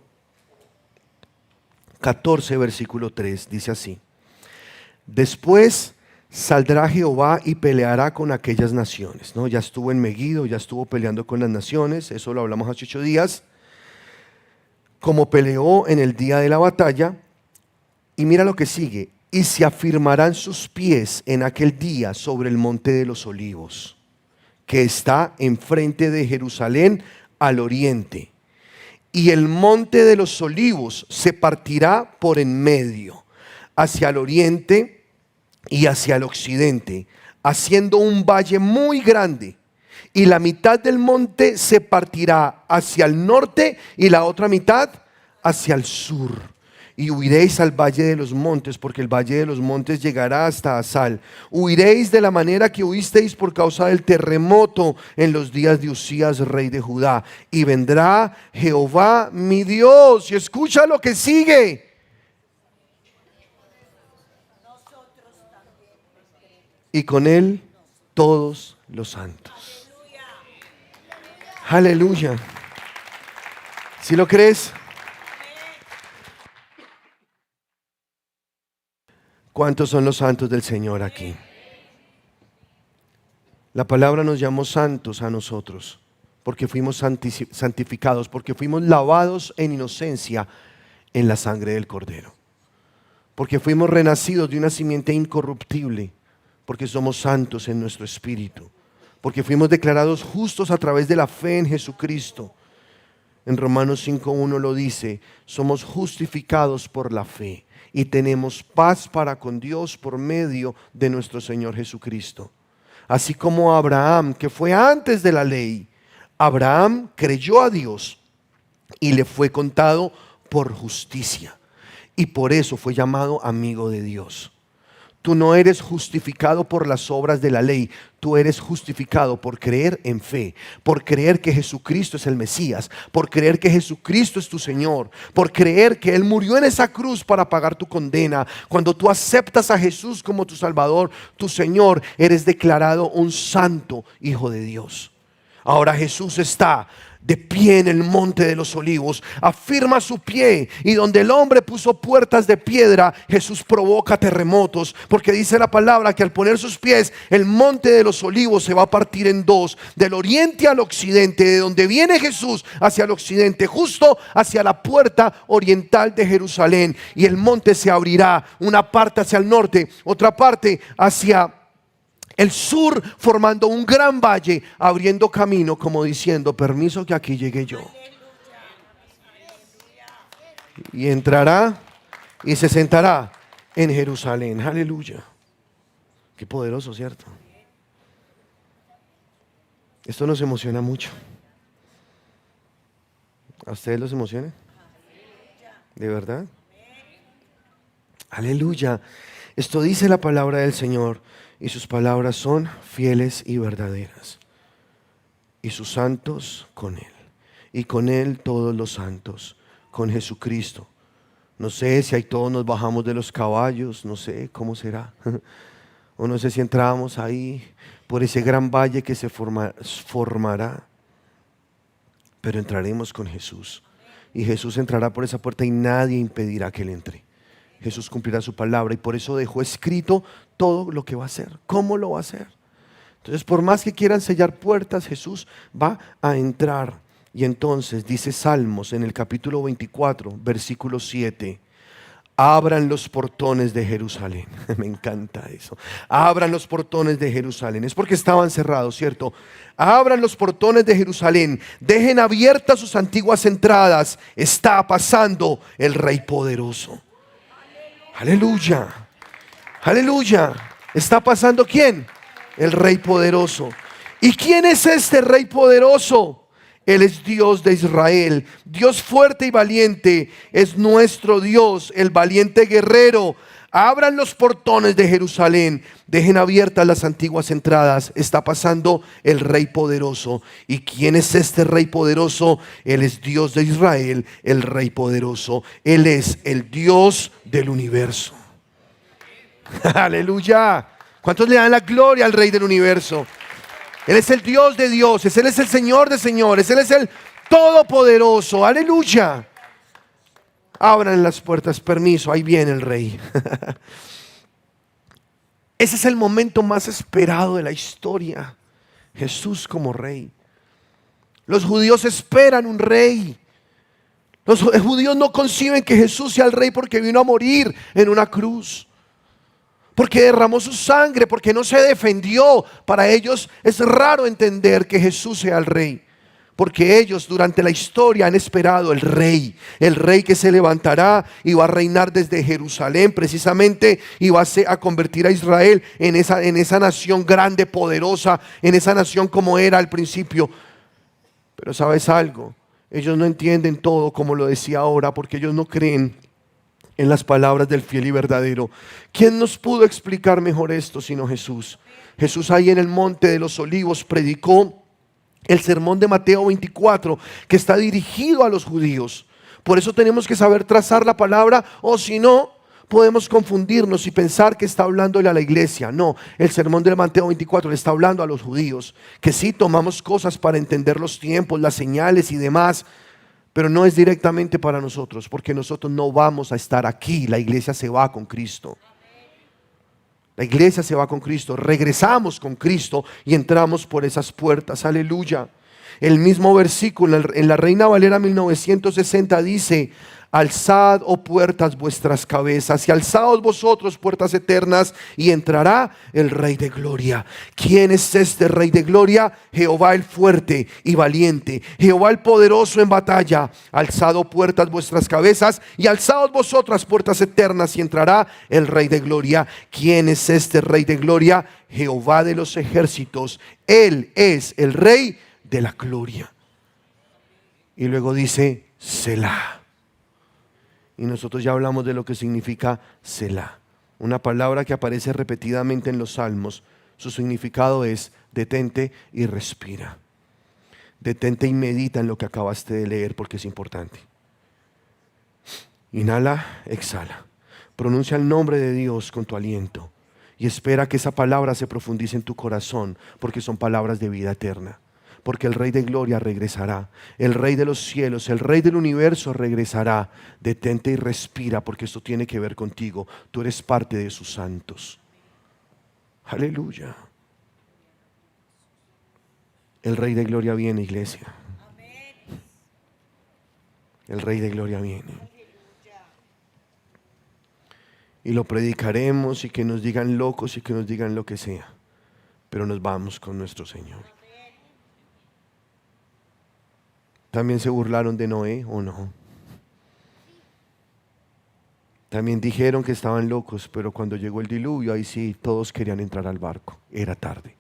14, versículo 3, dice así: después saldrá Jehová y peleará con aquellas naciones, ¿no? Ya estuvo en Megido, ya estuvo peleando con las naciones, eso lo hablamos hace 8 días, como peleó en el día de la batalla. Y mira lo que sigue: y se afirmarán sus pies en aquel día sobre el monte de los olivos, que está enfrente de Jerusalén al oriente. Y el monte de los olivos se partirá por en medio, hacia el oriente y hacia el occidente, haciendo un valle muy grande. Y la mitad del monte se partirá hacia el norte y la otra mitad hacia el sur. Y huiréis al valle de los montes, porque el valle de los montes llegará hasta Asal. Huiréis de la manera que huisteis por causa del terremoto en los días de Usías, rey de Judá. Y vendrá Jehová mi Dios. Y escucha lo que sigue. Y con él todos los santos. Aleluya. ¿Sí lo crees? ¿Cuántos son los santos del Señor aquí? La palabra nos llamó santos a nosotros, porque fuimos santificados, porque fuimos lavados en inocencia en la sangre del Cordero, porque fuimos renacidos de una simiente incorruptible, porque somos santos en nuestro espíritu, porque fuimos declarados justos a través de la fe en Jesucristo. En Romanos 5:1 lo dice: somos justificados por la fe y tenemos paz para con Dios por medio de nuestro Señor Jesucristo. Así como Abraham, que fue antes de la ley, Abraham creyó a Dios y le fue contado por justicia. y por eso fue llamado amigo de Dios. Tú no eres justificado por las obras de la ley, tú eres justificado por creer en fe, por creer que Jesucristo es el Mesías, por creer que Jesucristo es tu Señor, por creer que Él murió en esa cruz para pagar tu condena. Cuando tú aceptas a Jesús como tu Salvador, tu Señor, eres declarado un santo hijo de Dios. Ahora Jesús está de pie en el monte de los olivos, afirma su pie, y donde el hombre puso puertas de piedra, Jesús provoca terremotos, porque dice la palabra que al poner sus pies, el monte de los olivos se va a partir en dos, del oriente al occidente, de donde viene Jesús hacia el occidente, justo hacia la puerta oriental de Jerusalén, y el monte se abrirá, una parte hacia el norte, otra parte hacia el sur, formando un gran valle, abriendo camino, como diciendo: permiso que aquí llegue yo. Y entrará y se sentará en Jerusalén. Aleluya. Qué poderoso, ¿cierto? Esto nos emociona mucho. ¿A ustedes los emociona? ¿De verdad? Aleluya. Esto dice la palabra del Señor. Y sus palabras son fieles y verdaderas. Y sus santos con Él. Y con Él todos los santos. Con Jesucristo. No sé si ahí todos nos bajamos de los caballos. No sé cómo será. O no sé si entramos ahí por ese gran valle que se formará. Pero entraremos con Jesús. Y Jesús entrará por esa puerta y nadie impedirá que Él entre. Jesús cumplirá su palabra y por eso dejó escrito todo lo que va a hacer, cómo lo va a hacer. Entonces, por más que quieran sellar puertas, Jesús va a entrar. Y entonces dice Salmos en el capítulo 24, versículo 7: abran los portones de Jerusalén. Me encanta eso. Abran los portones de Jerusalén. Es porque estaban cerrados, ¿cierto? Abran los portones de Jerusalén. Dejen abiertas sus antiguas entradas. Está pasando el Rey poderoso. Aleluya, aleluya. ¿Está pasando quién? El Rey poderoso. ¿Y quién es este Rey poderoso? Él es Dios de Israel, Dios fuerte y valiente. Es nuestro Dios, el valiente guerrero. Abran los portones de Jerusalén, dejen abiertas las antiguas entradas. Está pasando el Rey poderoso. ¿Y quién es este Rey poderoso? Él es Dios de Israel, el Rey poderoso. Él es el Dios del universo. Aleluya. ¿Cuántos le dan la gloria al Rey del universo? Él es el Dios de dioses, Él es el Señor de señores, Él es el Todopoderoso. Aleluya. Abran las puertas, permiso, ahí viene el Rey. Ese es el momento más esperado de la historia. Jesús como Rey. Los judíos esperan un Rey. Los judíos no conciben que Jesús sea el Rey porque vino a morir en una cruz, porque derramó su sangre, porque no se defendió. Para ellos es raro entender que Jesús sea el Rey, porque ellos durante la historia han esperado el Rey que se levantará y va a reinar desde Jerusalén precisamente, y va a convertir a Israel en esa nación grande, poderosa, en esa nación como era al principio. Pero ¿sabes algo? Ellos no entienden todo como lo decía ahora, porque ellos no creen en las palabras del fiel y verdadero. ¿Quién nos pudo explicar mejor esto sino Jesús? Jesús ahí en el monte de los olivos predicó el sermón de Mateo 24, que está dirigido a los judíos. Por eso tenemos que saber trazar la palabra, o si no, podemos confundirnos y pensar que está hablándole a la iglesia. No, el sermón de Mateo 24 le está hablando a los judíos, que sí tomamos cosas para entender los tiempos, las señales y demás, pero no es directamente para nosotros, porque nosotros no vamos a estar aquí. La iglesia se va con Cristo. La iglesia se va con Cristo, regresamos con Cristo y entramos por esas puertas. Aleluya. El mismo versículo en la Reina Valera 1960 dice: alzad, oh puertas, vuestras cabezas, y alzaos vosotros, puertas eternas, y entrará el Rey de gloria. ¿Quién es este Rey de gloria? Jehová el fuerte y valiente, Jehová el poderoso en batalla. Alzad, oh puertas, vuestras cabezas, y alzaos vosotras, puertas eternas, y entrará el Rey de gloria. ¿Quién es este Rey de gloria? Jehová de los ejércitos. Él es el Rey de la gloria. Y luego dice Selah. Y nosotros ya hablamos de lo que significa Selah, una palabra que aparece repetidamente en los salmos. Su significado es detente y respira. Detente y medita en lo que acabaste de leer, porque es importante. Inhala, exhala. Pronuncia el nombre de Dios con tu aliento y espera que esa palabra se profundice en tu corazón, porque son palabras de vida eterna. Porque el Rey de Gloria regresará, el Rey de los cielos, el Rey del universo regresará. Detente y respira, porque esto tiene que ver contigo. Tú eres parte de sus santos. Aleluya. El Rey de Gloria viene, iglesia. El Rey de Gloria viene. Y lo predicaremos, y que nos digan locos y que nos digan lo que sea, pero nos vamos con nuestro Señor. ¿También se burlaron de Noé o no? También dijeron que estaban locos, pero cuando llegó el diluvio, ahí sí todos querían entrar al barco. Era tarde.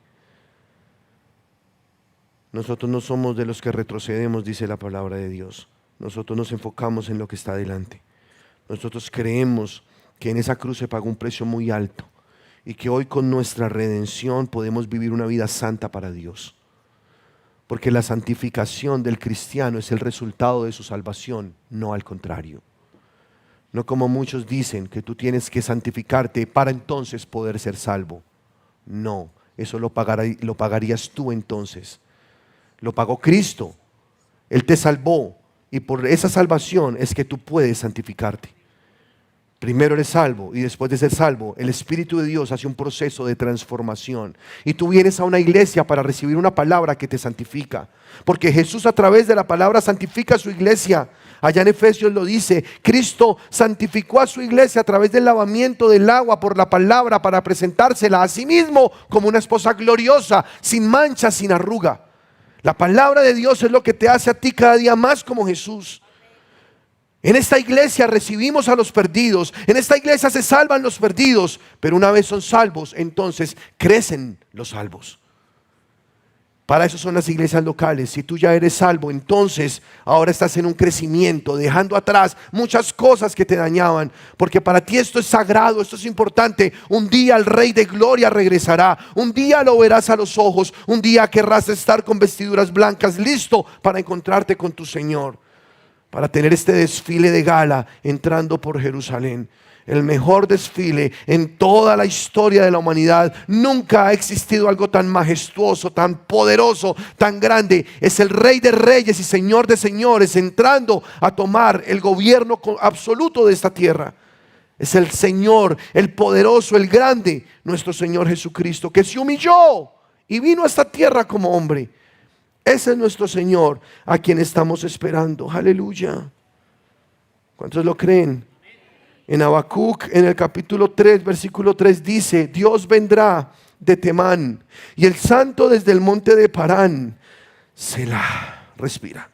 Nosotros no somos de los que retrocedemos, dice la palabra de Dios. Nosotros nos enfocamos en lo que está delante. Nosotros creemos que en esa cruz se pagó un precio muy alto y que hoy con nuestra redención podemos vivir una vida santa para Dios. Porque la santificación del cristiano es el resultado de su salvación, no al contrario. No como muchos dicen que tú tienes que santificarte para entonces poder ser salvo. No, eso lo pagarías tú entonces. Lo pagó Cristo. Él te salvó y por esa salvación es que tú puedes santificarte. Primero eres salvo y después de ser salvo, el Espíritu de Dios hace un proceso de transformación. Y tú vienes a una iglesia para recibir una palabra que te santifica. Porque Jesús a través de la palabra santifica a su iglesia. Allá en Efesios lo dice, Cristo santificó a su iglesia a través del lavamiento del agua por la palabra para presentársela a sí mismo como una esposa gloriosa, sin mancha, sin arruga. La palabra de Dios es lo que te hace a ti cada día más como Jesús. En esta iglesia recibimos a los perdidos, en esta iglesia se salvan los perdidos, pero una vez son salvos, entonces crecen los salvos. Para eso son las iglesias locales. Si tú ya eres salvo, entonces ahora estás en un crecimiento, dejando atrás muchas cosas que te dañaban, porque para ti esto es sagrado, esto es importante. Un día el Rey de Gloria regresará, un día lo verás a los ojos, un día querrás estar con vestiduras blancas, listo para encontrarte con tu Señor. Para tener este desfile de gala entrando por Jerusalén. El mejor desfile en toda la historia de la humanidad. Nunca ha existido algo tan majestuoso, tan poderoso, tan grande. Es el Rey de Reyes y Señor de Señores entrando a tomar el gobierno absoluto de esta tierra. Es el Señor, el poderoso, el grande, nuestro Señor Jesucristo, que se humilló y vino a esta tierra como hombre. Ese es nuestro Señor a quien estamos esperando. Aleluya. ¿Cuántos lo creen? En Habacuc, en el capítulo 3, versículo 3 dice, Dios vendrá de Temán y el santo desde el monte de Parán. Selah, respira.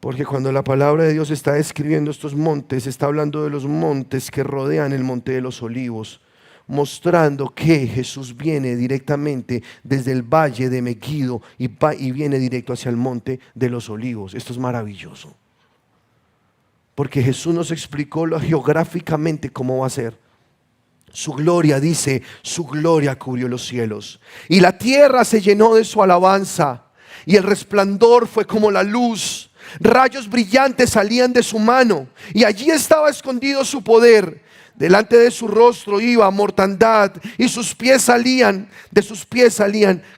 Porque cuando la palabra de Dios está describiendo estos montes, está hablando de los montes que rodean el monte de los olivos, mostrando que Jesús viene directamente desde el valle de Megiddo y viene directo hacia el monte de los olivos. Esto es maravilloso, porque Jesús nos explicó geográficamente cómo va a ser. Su gloria, dice, su gloria cubrió los cielos y la tierra se llenó de su alabanza, y el resplandor fue como la luz, rayos brillantes salían de su mano y allí estaba escondido su poder. Delante de su rostro iba mortandad y de sus pies salían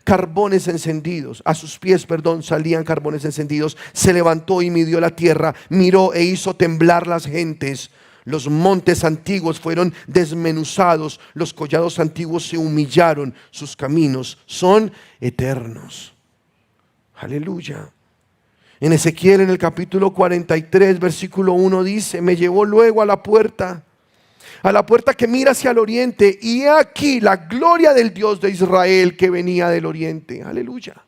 carbones encendidos. A sus pies, salían carbones encendidos. Se levantó y midió la tierra, miró e hizo temblar las gentes. Los montes antiguos fueron desmenuzados, los collados antiguos se humillaron, sus caminos son eternos. Aleluya. En Ezequiel, en el capítulo 43, versículo 1 dice, me llevó luego a la puerta que mira hacia el oriente, y he aquí la gloria del Dios de Israel que venía del oriente. Aleluya.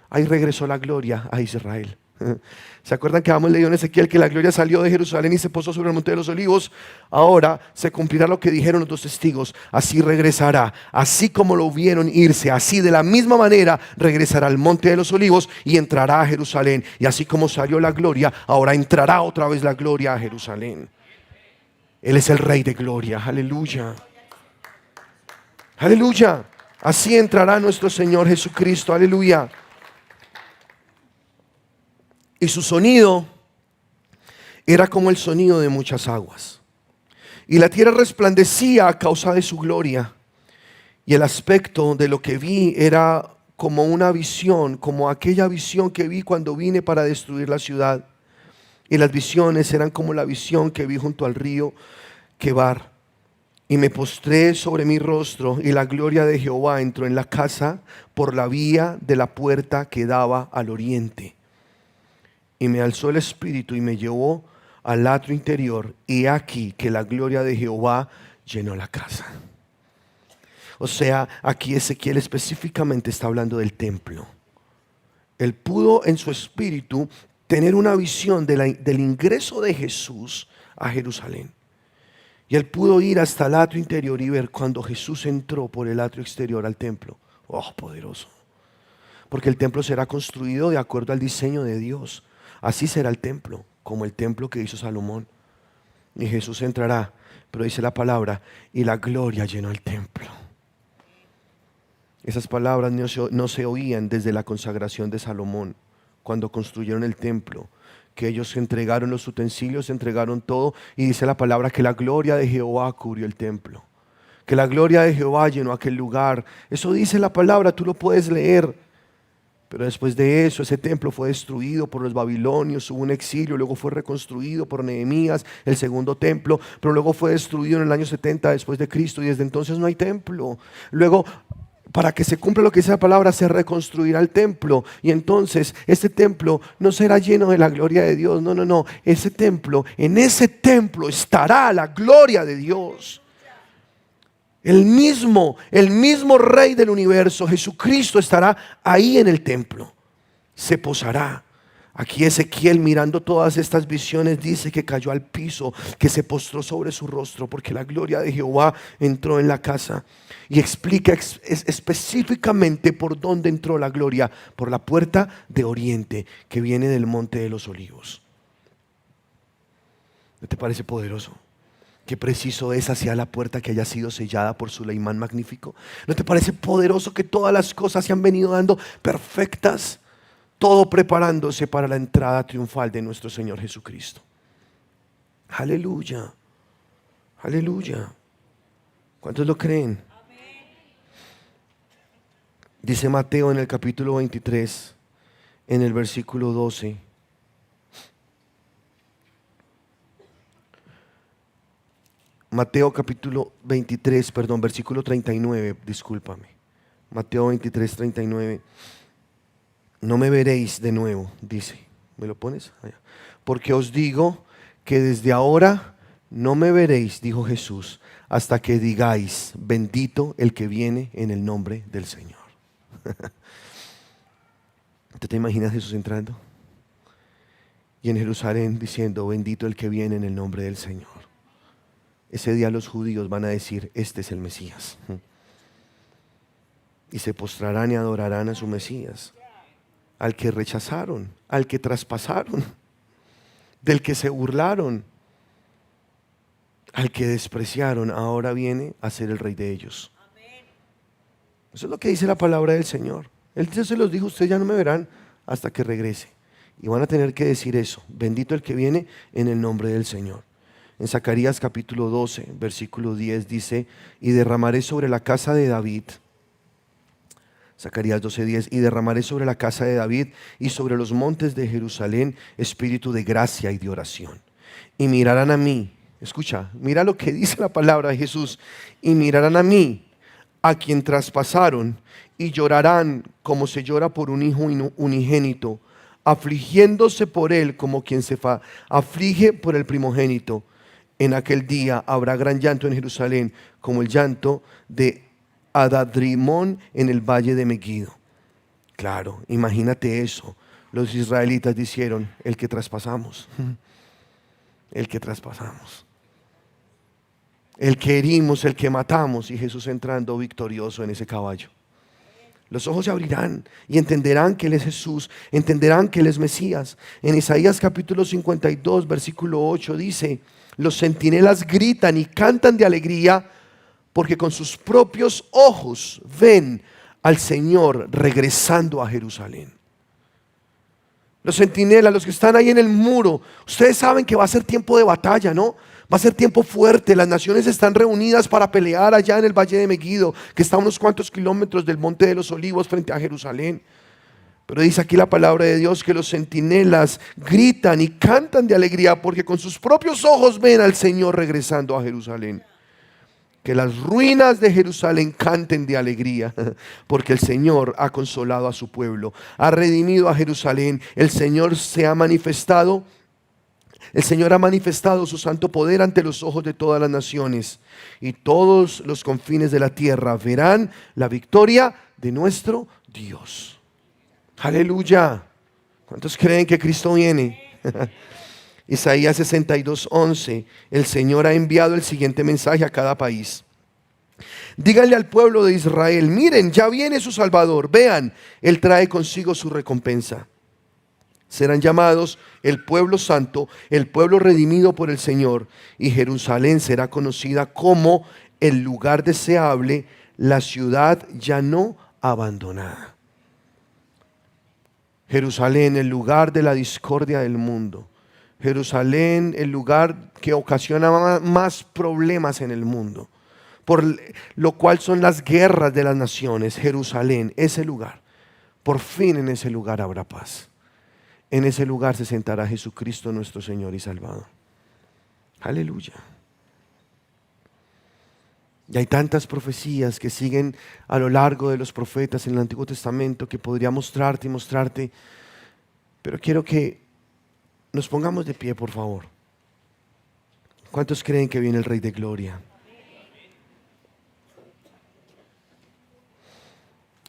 Ahí regresó la gloria a Israel. ¿Se acuerdan que habíamos leído en Ezequiel que la gloria salió de Jerusalén y se posó sobre el monte de los olivos? Ahora se cumplirá lo que dijeron los dos testigos. Así regresará, así como lo vieron irse, así de la misma manera regresará al monte de los olivos y entrará a Jerusalén. Y así como salió la gloria, ahora entrará otra vez la gloria a Jerusalén. Él es el Rey de gloria, aleluya. Aleluya. Así entrará nuestro Señor Jesucristo, aleluya. Y su sonido era como el sonido de muchas aguas. Y la tierra resplandecía a causa de su gloria. Y el aspecto de lo que vi era como una visión, como aquella visión que vi cuando vine para destruir la ciudad. Y las visiones eran como la visión que vi junto al río Quebar. Y me postré sobre mi rostro, y la gloria de Jehová entró en la casa por la vía de la puerta que daba al oriente. Y me alzó el espíritu y me llevó al atrio interior, y aquí que la gloria de Jehová llenó la casa. O sea, aquí Ezequiel específicamente está hablando del templo. Él pudo en su espíritu tener una visión del ingreso de Jesús a Jerusalén. Y él pudo ir hasta el atrio interior y ver cuando Jesús entró por el atrio exterior al templo. ¡Oh, poderoso! Porque el templo será construido de acuerdo al diseño de Dios. Así será el templo, como el templo que hizo Salomón. Y Jesús entrará, pero dice la palabra, y la gloria llenó el templo. Esas palabras no se oían desde la consagración de Salomón, cuando construyeron el templo, que ellos entregaron los utensilios, entregaron todo, y dice la palabra que la gloria de Jehová cubrió el templo, que la gloria de Jehová llenó aquel lugar. Eso dice la palabra, tú lo puedes leer. Pero después de eso, ese templo fue destruido por los babilonios, hubo un exilio, luego fue reconstruido por Nehemías, el segundo templo, pero luego fue destruido en el año 70 después de Cristo, y desde entonces no hay templo. Luego, para que se cumpla lo que dice la palabra, se reconstruirá el templo, y entonces este templo no será lleno de la gloria de Dios, no, ese templo, en ese templo estará la gloria de Dios. El mismo Rey del universo, Jesucristo, estará ahí en el templo, se posará. Aquí Ezequiel, mirando todas estas visiones, dice que cayó al piso, que se postró sobre su rostro, porque la gloria de Jehová entró en la casa. Y explica específicamente por dónde entró la gloria: por la puerta de oriente, que viene del monte de los olivos. ¿No te parece poderoso? Qué preciso es hacia la puerta que haya sido sellada por su Leimán magnífico. ¿No te parece poderoso que todas las cosas se han venido dando perfectas? Todo preparándose para la entrada triunfal de nuestro Señor Jesucristo. Aleluya, aleluya. ¿Cuántos lo creen? Dice Mateo en el capítulo 23, en el versículo 12. Mateo capítulo 23, versículo 39, discúlpame. Mateo 23, 39. No me veréis de nuevo, dice. ¿Me lo pones? Allá. Porque os digo que desde ahora no me veréis, dijo Jesús, hasta que digáis, bendito el que viene en el nombre del Señor. ¿Te imaginas Jesús entrando? Y en Jerusalén diciendo, bendito el que viene en el nombre del Señor. Ese día los judíos van a decir, este es el Mesías. Y se postrarán y adorarán a su Mesías, al que rechazaron, al que traspasaron, del que se burlaron, al que despreciaron. Ahora viene a ser el Rey de ellos. Eso es lo que dice la palabra del Señor. Él se los dijo, ustedes ya no me verán hasta que regrese. Y van a tener que decir eso, bendito el que viene en el nombre del Señor. En Zacarías capítulo 12, versículo 10 dice, y derramaré sobre la casa de David, Zacarías 12:10, y derramaré sobre la casa de David y sobre los montes de Jerusalén espíritu de gracia y de oración. Y mirarán a mí, escucha, mira lo que dice la palabra de Jesús, y mirarán a mí, a quien traspasaron, y llorarán como se llora por un hijo unigénito, afligiéndose por él como quien se aflige por el primogénito. En aquel día habrá gran llanto en Jerusalén, como el llanto de Adadrimón en el valle de Megido. Claro, imagínate eso. Los israelitas dijeron: el que traspasamos, el que traspasamos, el que herimos, el que matamos. Y Jesús entrando victorioso en ese caballo. Los ojos se abrirán y entenderán que Él es Jesús, entenderán que Él es Mesías. En Isaías capítulo 52, versículo 8 dice: los centinelas gritan y cantan de alegría, porque con sus propios ojos ven al Señor regresando a Jerusalén. Los centinelas, los que están ahí en el muro, ustedes saben que va a ser tiempo de batalla, ¿no? Va a ser tiempo fuerte. Las naciones están reunidas para pelear allá en el Valle de Megiddo, que está a unos cuantos kilómetros del Monte de los Olivos frente a Jerusalén. Pero dice aquí la palabra de Dios que los centinelas gritan y cantan de alegría, porque con sus propios ojos ven al Señor regresando a Jerusalén. Que las ruinas de Jerusalén canten de alegría, porque el Señor ha consolado a su pueblo, ha redimido a Jerusalén. El Señor ha manifestado su santo poder ante los ojos de todas las naciones, y todos los confines de la tierra verán la victoria de nuestro Dios. Aleluya. ¿Cuántos creen que Cristo viene? Isaías 62:11. El Señor ha enviado el siguiente mensaje a cada país: díganle al pueblo de Israel: miren, ya viene su Salvador, vean, Él trae consigo su recompensa. Serán llamados el pueblo santo, el pueblo redimido por el Señor, y Jerusalén será conocida como el lugar deseable, la ciudad ya no abandonada. Jerusalén, el lugar de la discordia del mundo. Jerusalén, el lugar que ocasiona más problemas en el mundo, por lo cual son las guerras de las naciones. Jerusalén, ese lugar, por fin en ese lugar habrá paz. En ese lugar se sentará Jesucristo nuestro Señor y Salvador. Aleluya. Y hay tantas profecías que siguen a lo largo de los profetas en el Antiguo Testamento que podría mostrarte y mostrarte, pero quiero que nos pongamos de pie, por favor. ¿Cuántos creen que viene el Rey de Gloria?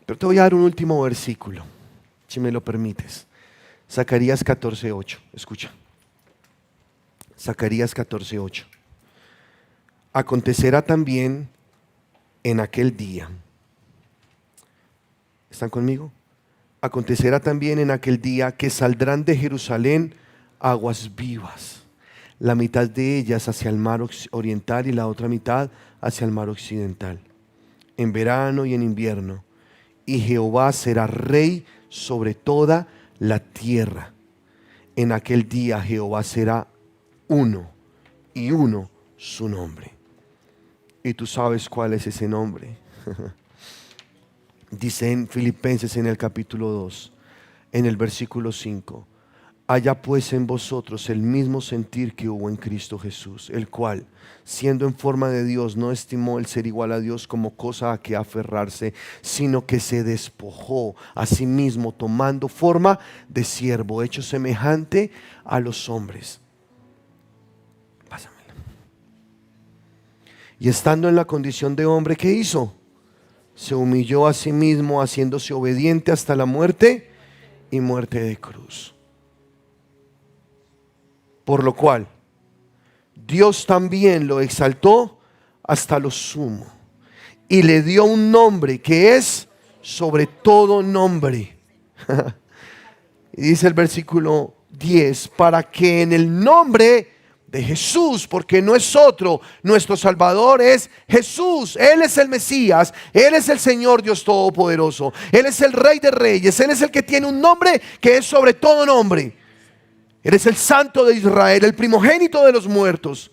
Pero te voy a dar un último versículo, si me lo permites. Zacarías 14:8. Escucha. Zacarías 14:8. Acontecerá también en aquel día. ¿Están conmigo? Acontecerá también en aquel día que saldrán de Jerusalén aguas vivas, la mitad de ellas hacia el mar oriental y la otra mitad hacia el mar occidental, en verano y en invierno. Y Jehová será rey sobre toda la tierra. En aquel día Jehová será uno, y uno su nombre. Y tú sabes cuál es ese nombre. Dice en Filipenses en el capítulo 2, en el versículo 5: haya pues en vosotros el mismo sentir que hubo en Cristo Jesús, el cual, siendo en forma de Dios, no estimó el ser igual a Dios como cosa a que aferrarse, sino que se despojó a sí mismo, tomando forma de siervo, hecho semejante a los hombres. Pásamela. Y estando en la condición de hombre, ¿qué hizo? Se humilló a sí mismo, haciéndose obediente hasta la muerte y muerte de cruz. Por lo cual Dios también lo exaltó hasta lo sumo y le dio un nombre que es sobre todo nombre. Y dice el versículo 10: para que en el nombre de Jesús, porque no es otro, nuestro Salvador es Jesús. Él es el Mesías, Él es el Señor Dios Todopoderoso, Él es el Rey de Reyes, Él es el que tiene un nombre que es sobre todo nombre. Eres el Santo de Israel, el primogénito de los muertos,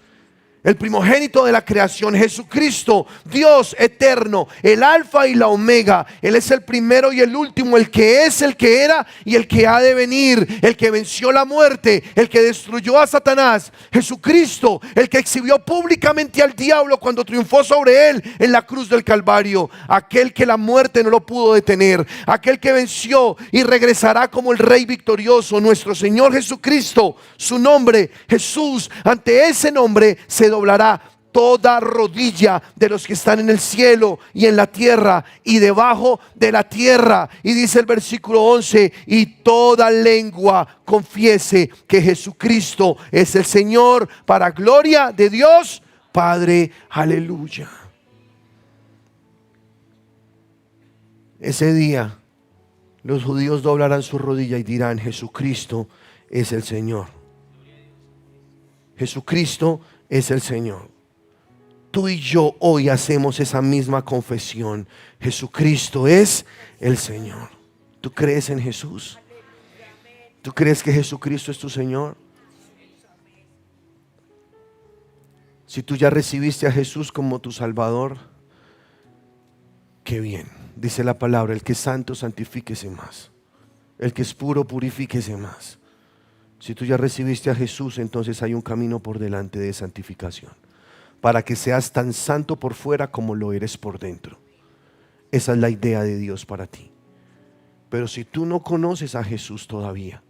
el primogénito de la creación, Jesucristo, Dios eterno, el alfa y la omega. Él es el primero y el último, el que es, el que era y el que ha de venir, el que venció la muerte, el que destruyó a Satanás. Jesucristo, el que exhibió públicamente al diablo cuando triunfó sobre él en la cruz del Calvario, aquel que la muerte no lo pudo detener, aquel que venció y regresará como el Rey victorioso, nuestro Señor Jesucristo. Su nombre, Jesús. Ante ese nombre se doblará toda rodilla de los que están en el cielo y en la tierra y debajo de la tierra. Y dice el versículo 11, y toda lengua confiese que Jesucristo es el Señor, para gloria de Dios Padre. Aleluya. Ese día los judíos doblarán su rodilla y dirán: Jesucristo es el Señor. Jesucristo es el Señor. Tú y yo hoy hacemos esa misma confesión: Jesucristo es el Señor. ¿Tú crees en Jesús? ¿Tú crees que Jesucristo es tu Señor? Si tú ya recibiste a Jesús como tu Salvador, qué bien. Dice la palabra: el que es santo, santifíquese más. El que es puro, purifíquese más. Si tú ya recibiste a Jesús, entonces hay un camino por delante de santificación, para que seas tan santo por fuera como lo eres por dentro. Esa es la idea de Dios para ti. Pero si tú no conoces a Jesús todavía,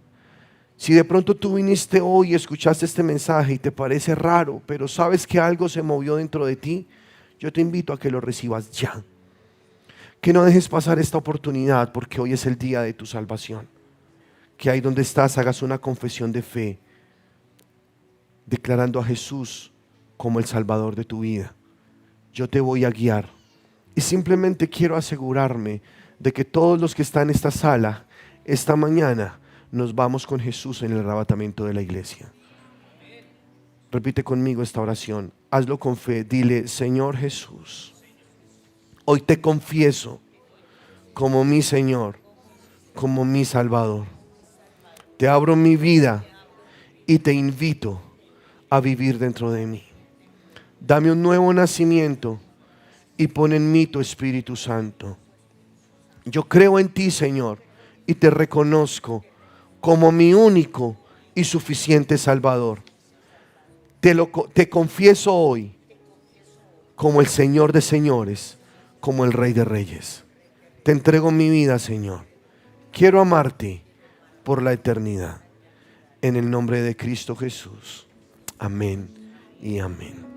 si de pronto tú viniste hoy y escuchaste este mensaje y te parece raro, pero sabes que algo se movió dentro de ti, yo te invito a que lo recibas ya. Que no dejes pasar esta oportunidad, porque hoy es el día de tu salvación. Que ahí donde estás hagas una confesión de fe, declarando a Jesús como el Salvador de tu vida. Yo te voy a guiar. Y simplemente quiero asegurarme de que todos los que están en esta sala, esta mañana, nos vamos con Jesús en el arrebatamiento de la iglesia. Repite conmigo esta oración. Hazlo con fe. Dile: Señor Jesús, hoy te confieso como mi Señor, como mi Salvador. Te abro mi vida y te invito a vivir dentro de mí. Dame un nuevo nacimiento y pon en mí tu Espíritu Santo. Yo creo en ti, Señor, y te reconozco como mi único y suficiente Salvador. Te confieso hoy como el Señor de señores, como el Rey de reyes. Te entrego mi vida, Señor. Quiero amarte por la eternidad. En el nombre de Cristo Jesús. Amén y amén.